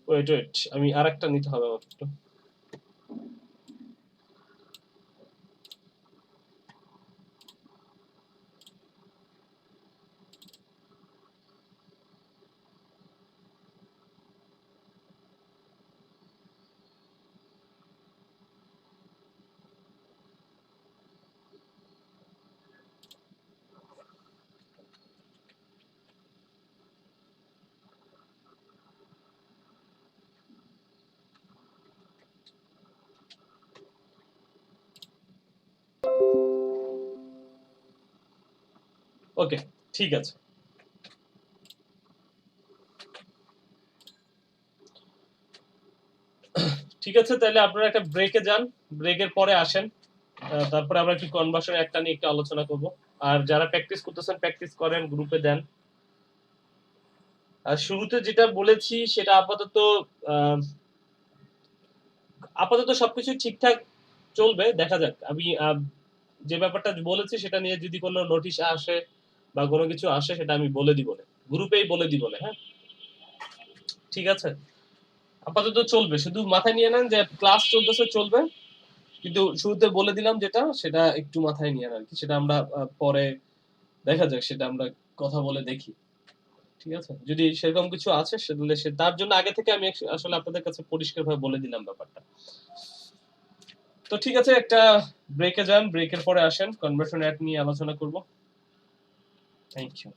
ওয়েট ওয়েট, আমি আরেকটা নিতে হবে আমার একটু। ওকে, ঠিক আছে। ঠিক আছে, তাহলে আপনারা একটা ব্রেকে যান, ব্রেকের পরে আসেন, তারপরে আমরা একটু কনভার্সন একটা নিয়ে একটু আলোচনা করব। আর যারা প্র্যাকটিস করতেছেন প্র্যাকটিস করেন, গ্রুপে দেন। আর শুরুতে যেটা বলেছি সেটা আপাতত সবকিছু ঠিকঠাক চলবে, দেখা যাক। আমি যে ব্যাপারটা বলেছি সেটা নিয়ে যদি কোনো নোটিশ আসে বা কোনো কিছু আসে, সেটা আমি বলে দিব, গ্রুপেই বলে দিব। হ্যাঁ, ঠিক আছে, আপাতত চলবে। শুধু মাথায় নিয়ে নেন যে ক্লাস চলতেছে, চলবে, কিন্তু শুরুতে বলে দিলাম যেটা, সেটা একটু মাথায় নিয়ে নেন আর কি। সেটা আমরা পরে দেখা যাক, সেটা আমরা কথা বলে দেখি। ঠিক আছে, যদি সেরকম কিছু আছে সেগুলো তার জন্য আগে থেকে আমি আসলে আপনাদের কাছে পরিষ্কারভাবে বলে দিলাম ব্যাপারটা। তো ঠিক আছে, একটা ব্রেকে যান, ব্রেকের পরে আসেন, কনভার্সন অ্যাড নিয়ে আলোচনা করব। Thank you.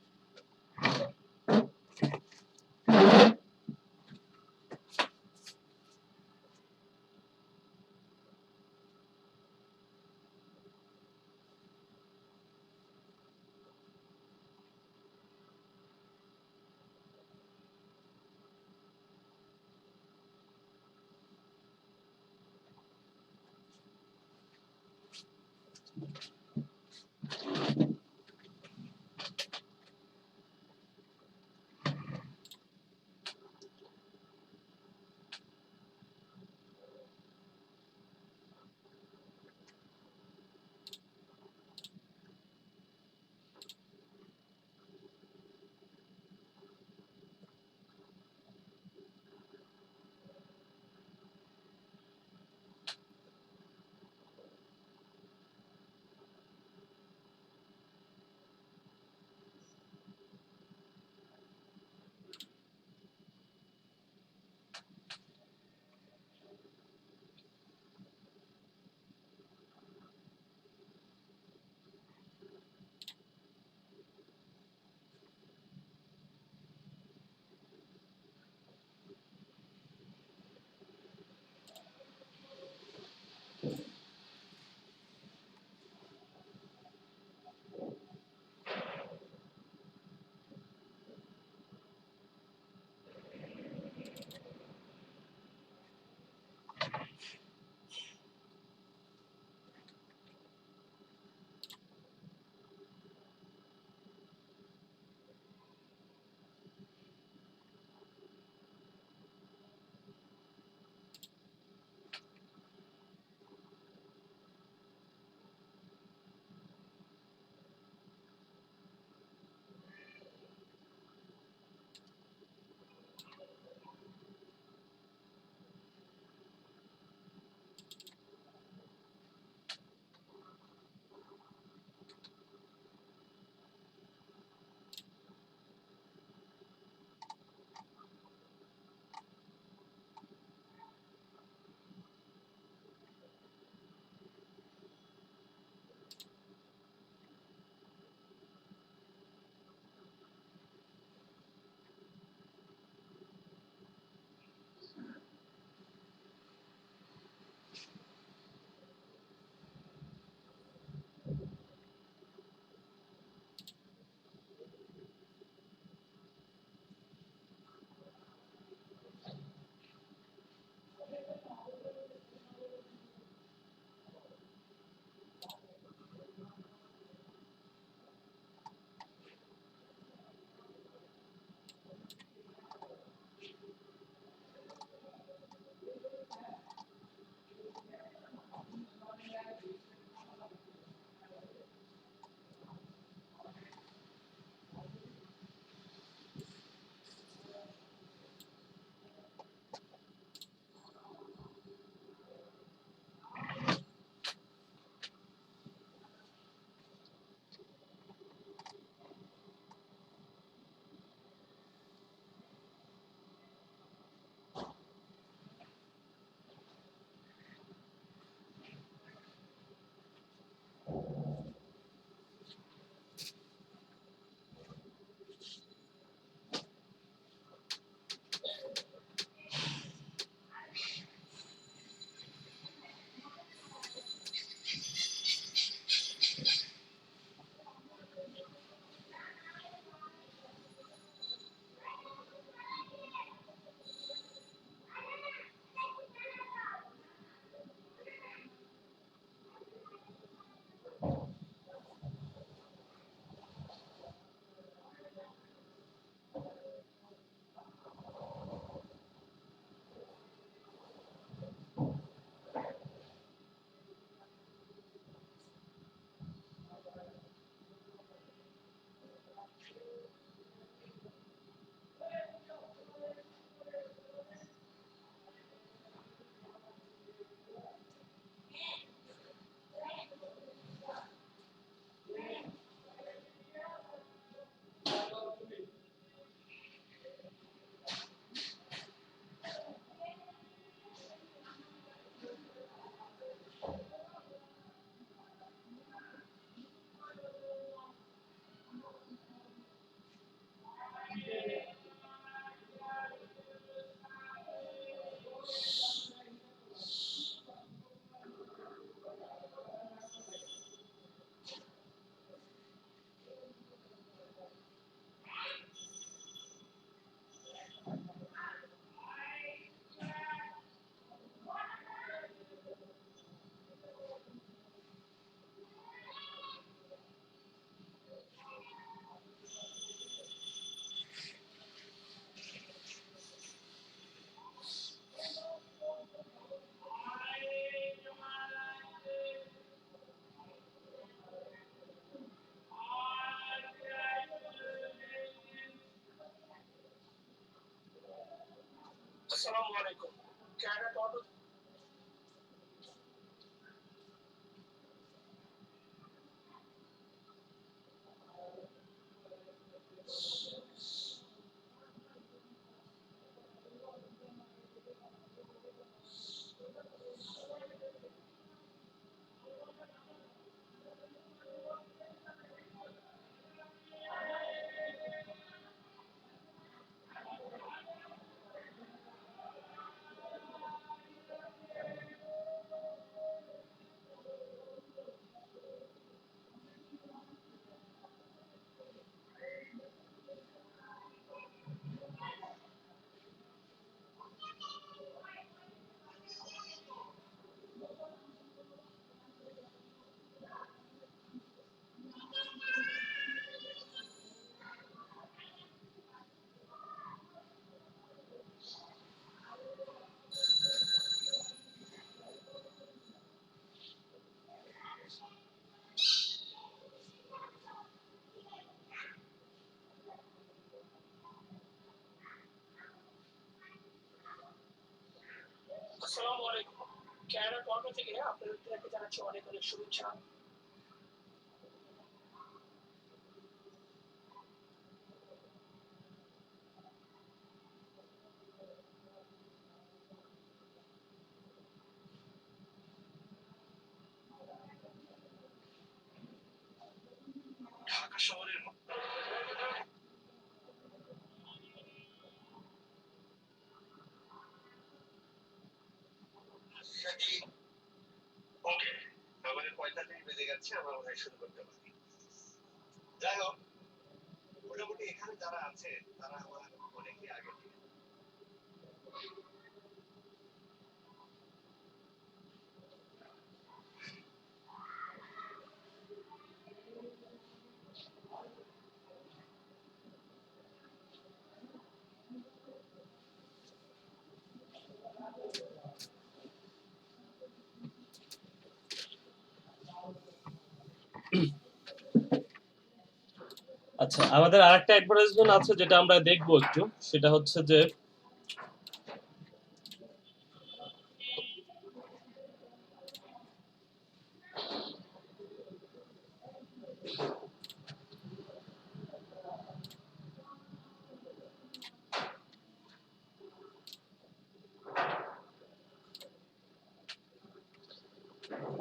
আচ্ছা, আমাদের আরেকটা অ্যাডভার্টাইজমেন্ট আছে যেটা আমরা দেখবো একটু, সেটা হচ্ছে যে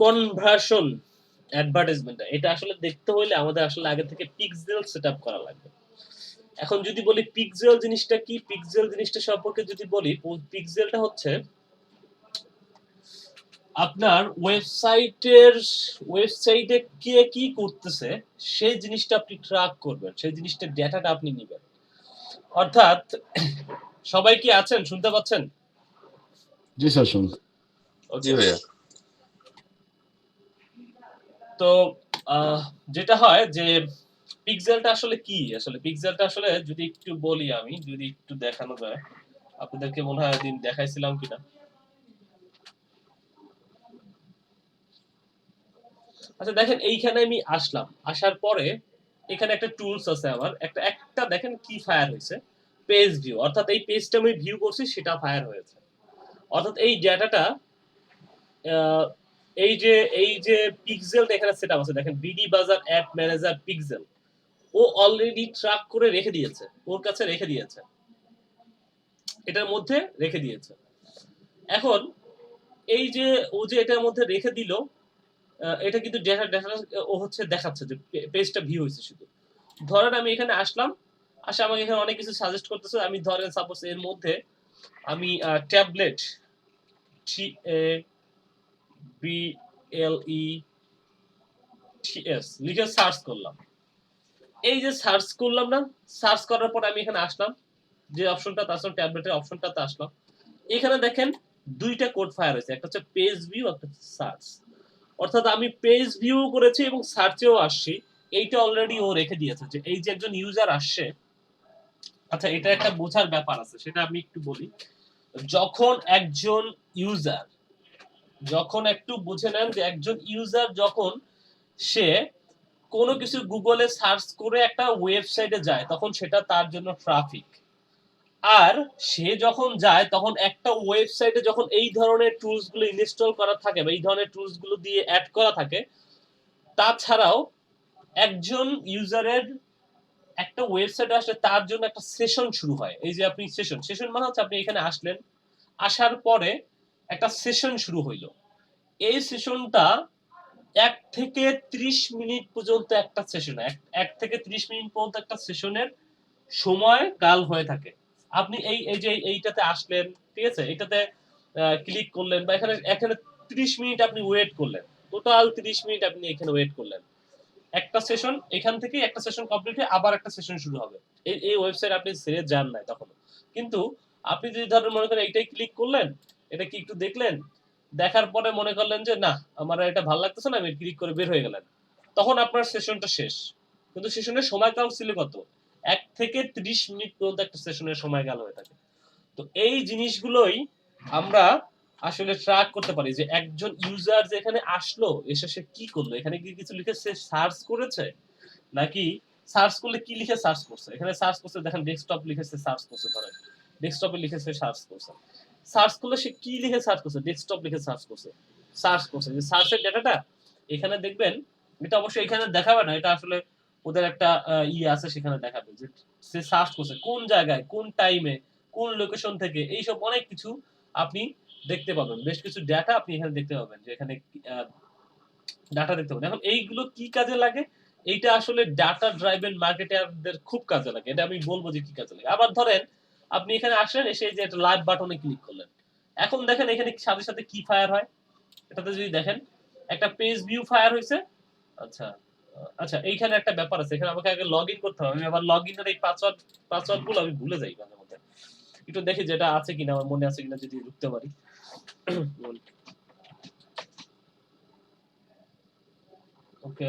কনভার্সন অ্যাডভার্টাইজমেন্টটা, এটা আসলে দেখতে হইলে আমাদের আসলে আগে থেকে পিক্সেল সেটআপ করা লাগবে। এখন যদি বলি পিক্সেল জিনিসটা কি, পিক্সেল জিনিসটা সম্পর্কে যদি বলি, পিক্সেলটা হচ্ছে আপনার ওয়েবসাইটে কে কি করতেছে সেই জিনিসটা আপনি ট্র্যাক করবেন, সেই জিনিসটার ডেটাটা আপনি নেবেন। অর্থাৎ সবাই কি আছেন, শুনতে পাচ্ছেন? জি স্যার, শুনুন। জি ভাইয়া। তো যেটা হয় যে পিক্সেলটা আসলে কি, আসলে পিক্সেলটা আসলে যদি একটু বলি, আমি যদি একটু দেখানো যায়, আপনাদেরকে মনে হয় দিন দেখাইছিলাম কিনা। আচ্ছা দেখেন, এইখানে আমি আসলাম, আসার পরে এখানে একটা টুলস আছে আমার, একটা দেখেন কি ফায়ার হয়েছে, পেজ ভিউ, অর্থাৎ এই পেজটা আমি ভিউ করছি সেটা ফায়ার হয়েছে। অর্থাৎ এই ডেটাটা এই যে পিক্সেলটা এখানে সেটআপ আছে, দেখেন বিডি বাজার অ্যাড ম্যানেজার পিক্সেল, ও অলরেডি ট্র্যাক করে রেখে দিয়েছে, ওর কাছে রেখে দিয়েছে, এটার মধ্যে রেখে দিয়েছে। এখন এই যে ও যে এটার মধ্যে রেখে দিল, এটা কিন্তু ডেটা ও হচ্ছে দেখাচ্ছে যে পেজটা ভিউ হয়েছে। শুধু ধরেন আমি এখানে আসলাম, আমাকে এখানে অনেক কিছু সাজেস্ট করতেছে, আমি ধরেন সাপোজ এর মধ্যে আমি ট্যাবলেট TABLETS লিখে সার্চ করলাম। এই যে সার্চ করলাম না, সার্চ করার পর আমি এখানে আসলাম, যে অপশনটা আসলাম ট্যাবলেটের অপশনটাতে আসলাম, এখানে দেখেন দুইটা কোড ফায়ার হয়েছে, একটা হচ্ছে পেজ ভিউ, একটা সার্চ। অর্থাৎ আমি পেজ ভিউ করেছি এবং সার্চেও আসছি, এইটা অলরেডি ও রেখে দিয়েছে যে এই যে একজন ইউজার আসছে। আচ্ছা, এটা একটা বোঝার ব্যাপার আছে, সেটা আমি একটু বলি। যখন একটু বুঝে নেন যে একজন ইউজার যখন সে কোনো কিছু গুগলে সার্চ করে একটা ওয়েবসাইটে যায়, তখন সেটা তার জন্য ট্রাফিক। আর সে যখন যায় তখন একটা ওয়েবসাইটে যখন এই ধরনের টুলস গুলো ইনস্টল করা থাকে বা এই ধরনের টুলস গুলো দিয়ে অ্যাড করা থাকে, তাছাড়াও একজন ইউজারের একটা ওয়েবসাইটে আসলে তার জন্য একটা সেশন শুরু হয়। এই যে আপনি সেশন মানে হচ্ছে আপনি এখানে আসলেন, আসার পরে একটা সেশন শুরু হইলো। এই সেশনটা 1 থেকে 30 মিনিট পর্যন্ত একটা সেশন, 1 থেকে 30 মিনিট পর্যন্ত একটা সেশনের সময় কাল হয়ে থাকে। আপনি এই যে এইটাতে আসলেন, ঠিক আছে? এটাতে ক্লিক করলেন বা এখানে এখানে 30 মিনিট আপনি ওয়েট করলেন। টোটাল 30 মিনিট আপনি এখানে ওয়েট করলেন। একটা সেশন এখান থেকে একটা সেশন কমপ্লিট হয়ে আবার একটা সেশন শুরু হবে। এই ওয়েবসাইট আপনি ছেড়ে যান নাই তখন। কিন্তু আপনি যদি ধরেন মনে করেন এইটাই ক্লিক করলেন, এটা কি একটু দেখলেন, দেখার পরে মনে করলেন যে না আমার আর এটা ভালো লাগতেছে না, আমি ক্লিক করে বের হয়ে গেলেন। তখন আপনার সেশনটা শেষ। কিন্তু সেশনের সময়কাল ছিল কত? 1 থেকে 30 মিনিট পর্যন্ত একটা সেশনের সময়কাল হয়ে থাকে। তো এই জিনিসগুলোই আমরা আসলে ট্র্যাক করতে পারি যে একজন ইউজার যে এখানে আসলো, এসে সে কি করলো, এখানে কি কিছু লিখে সে সার্চ করেছে, নাকি সার্চ করলে কি লিখে সার্চ করছে। এখানে সার্চ করছে, দেখেন ডেস্কটপ লিখেছে সার্চ করছে, ধরেন ডেস্কটপে লিখেছে সার্চ করছে। সার্চ করলে সে কি লিখে সার্চ করছে, ডেস্কটপ লিখে সার্চ করছে, যে সার্চের ডেটাটা এখানে দেখবেন। এটা অবশ্যই এখানে দেখাবে না, এটা আসলে ওদের একটা ইয়ে আছে, সেখানে দেখাবে যে সে সার্চ করছে কোন জায়গায়, কোন টাইমে, কোন লোকেশন থেকে, এইসব অনেক কিছু আপনি দেখতে পাবেন। বেশ কিছু ডেটা আপনি এখানে দেখতে পাবেন যে এখানে ডাটা দেখতে পাবেন। এখন এইগুলো কি কাজে লাগে? এইটা আসলে ডাটা ড্রাইভেন মার্কেটারদের খুব কাজে লাগে। এটা আমি বলব যে কি কাজে লাগে। আবার ধরেন আপনি এখানে আসলেন, এসে এই যে একটা লাইভ বাটনে ক্লিক করলেন। এখন দেখেন এখানে সাথে সাথে কি ফায়ার হয়? এটাতে যদি দেখেন একটা পেজ ভিউ ফায়ার হইছে। আচ্ছা, আচ্ছা এইখানে একটা ব্যাপার আছে। এখানে আমাকে আগে লগইন করতে হবে। আমি আবার লগইনের এই পাসওয়ার্ড গুলো আমি ভুলে যাই মাঝে মধ্যে। একটু দেখি যেটা আছে কিনা, আমার মনে আছে কিনা, যদি ঢুকতে পারি। ওকে।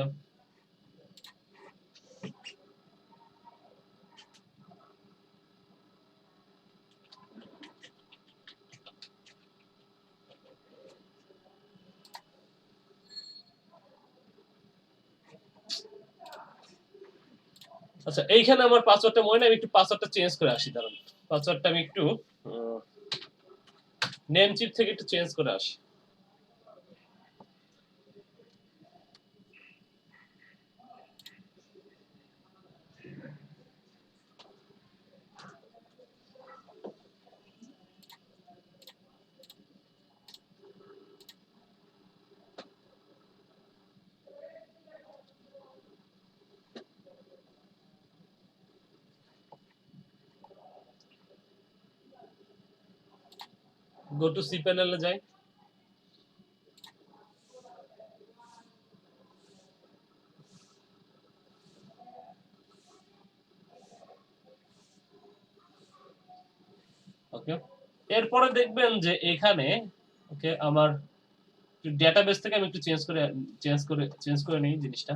আচ্ছা এইখানে আমার পাসওয়ার্ডটা মনে নাই, আমি একটু পাসওয়ার্ডটা চেঞ্জ করে আসি, দাঁড়ান। পাসওয়ার্ডটা আমি একটু নেম চিপ থেকে একটু চেঞ্জ করে আসি। গো টু সি প্যানেলে যাই। ওকে, এরপরে দেখবেন যে এখানে ওকে আমার ডেটাবেস থেকে আমি একটু চেঞ্জ করে নিই জিনিসটা।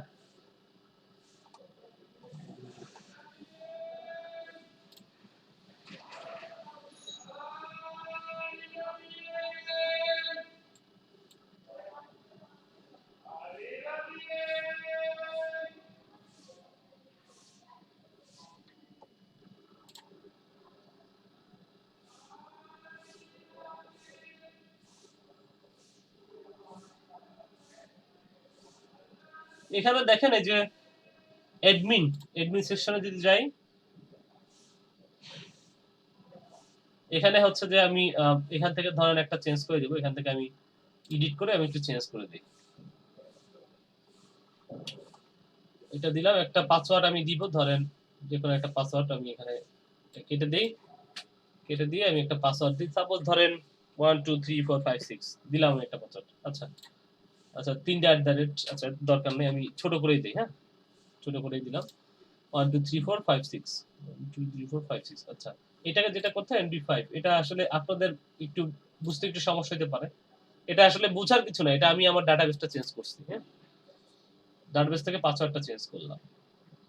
এখানে দেখেন এই যে অ্যাডমিন সেকশনে যদি যাই, এখানে হচ্ছে যে আমি এখান থেকে ধরেন একটা চেঞ্জ করে দেব। এখান থেকে আমি এডিট করে আমি একটু চেঞ্জ করে দিই। এটা দিলাম, একটা পাসওয়ার্ড আমি দিব, ধরেন যে কোনো একটা পাসওয়ার্ড আমি এখানে কেটে দেই। কেটে দিয়ে আমি একটা পাসওয়ার্ড দিই, সাপোজ ধরেন 1 2 3 4 5 6 দিলাম একটা পাসওয়ার্ড। আচ্ছা আচ্ছা, 3টা @ আচ্ছা দরকার নেই, আমি ছোট করেই দিই। হ্যাঁ, ছোট করেই দিলাম 1 2 3 4 5 6 1 2 3 4 5 6। আচ্ছা, এটাকে যেটা করতে হয় MD5, এটা আসলে আপনাদের একটু বুঝতে একটু সমস্যা হতে পারে। এটা আসলে বোঝার কিছু না, এটা আমি আমার ডাটাবেসটা চেঞ্জ করছি। হ্যাঁ, ডাটাবেস থেকে পাসওয়ার্ডটা চেঞ্জ করলাম।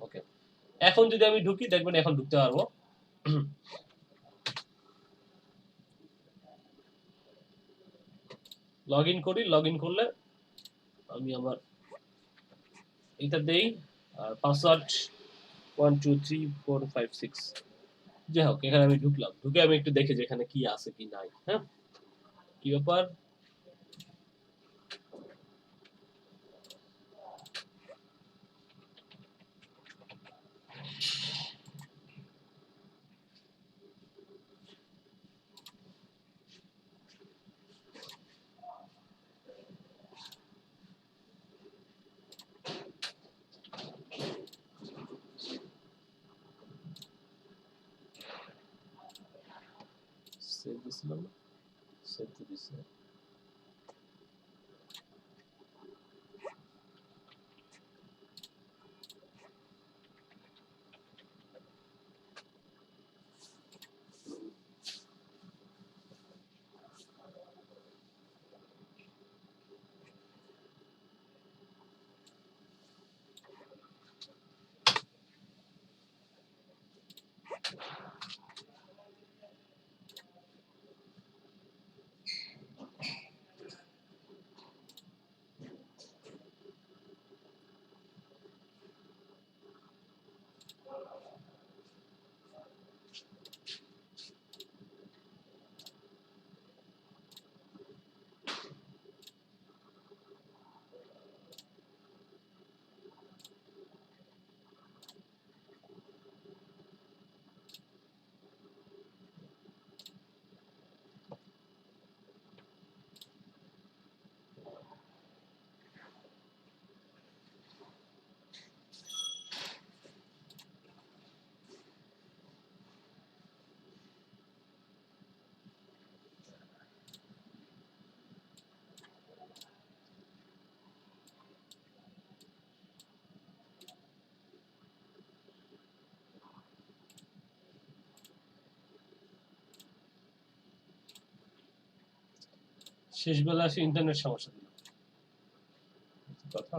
ওকে, এখন যদি আমি ঢুকি দেখবেন এখন ঢুকতে পারবো। লগইন করি, লগইন করলে আমি আবার এটা দেই আর পাসওয়ার্ড 1 2 3 4 5 6 যাই হোক, এখানে আমি ঢুকলাম, ঢুকে আমি একটু দেখি যে এখানে কি আছে কি নাই। হ্যাঁ, কি ব্যাপার? সেভ দিছিলাম না? সেভ তো দিছি। শেষ বেলা আসে ইন্টারনেট সমস্যা দিল। কথা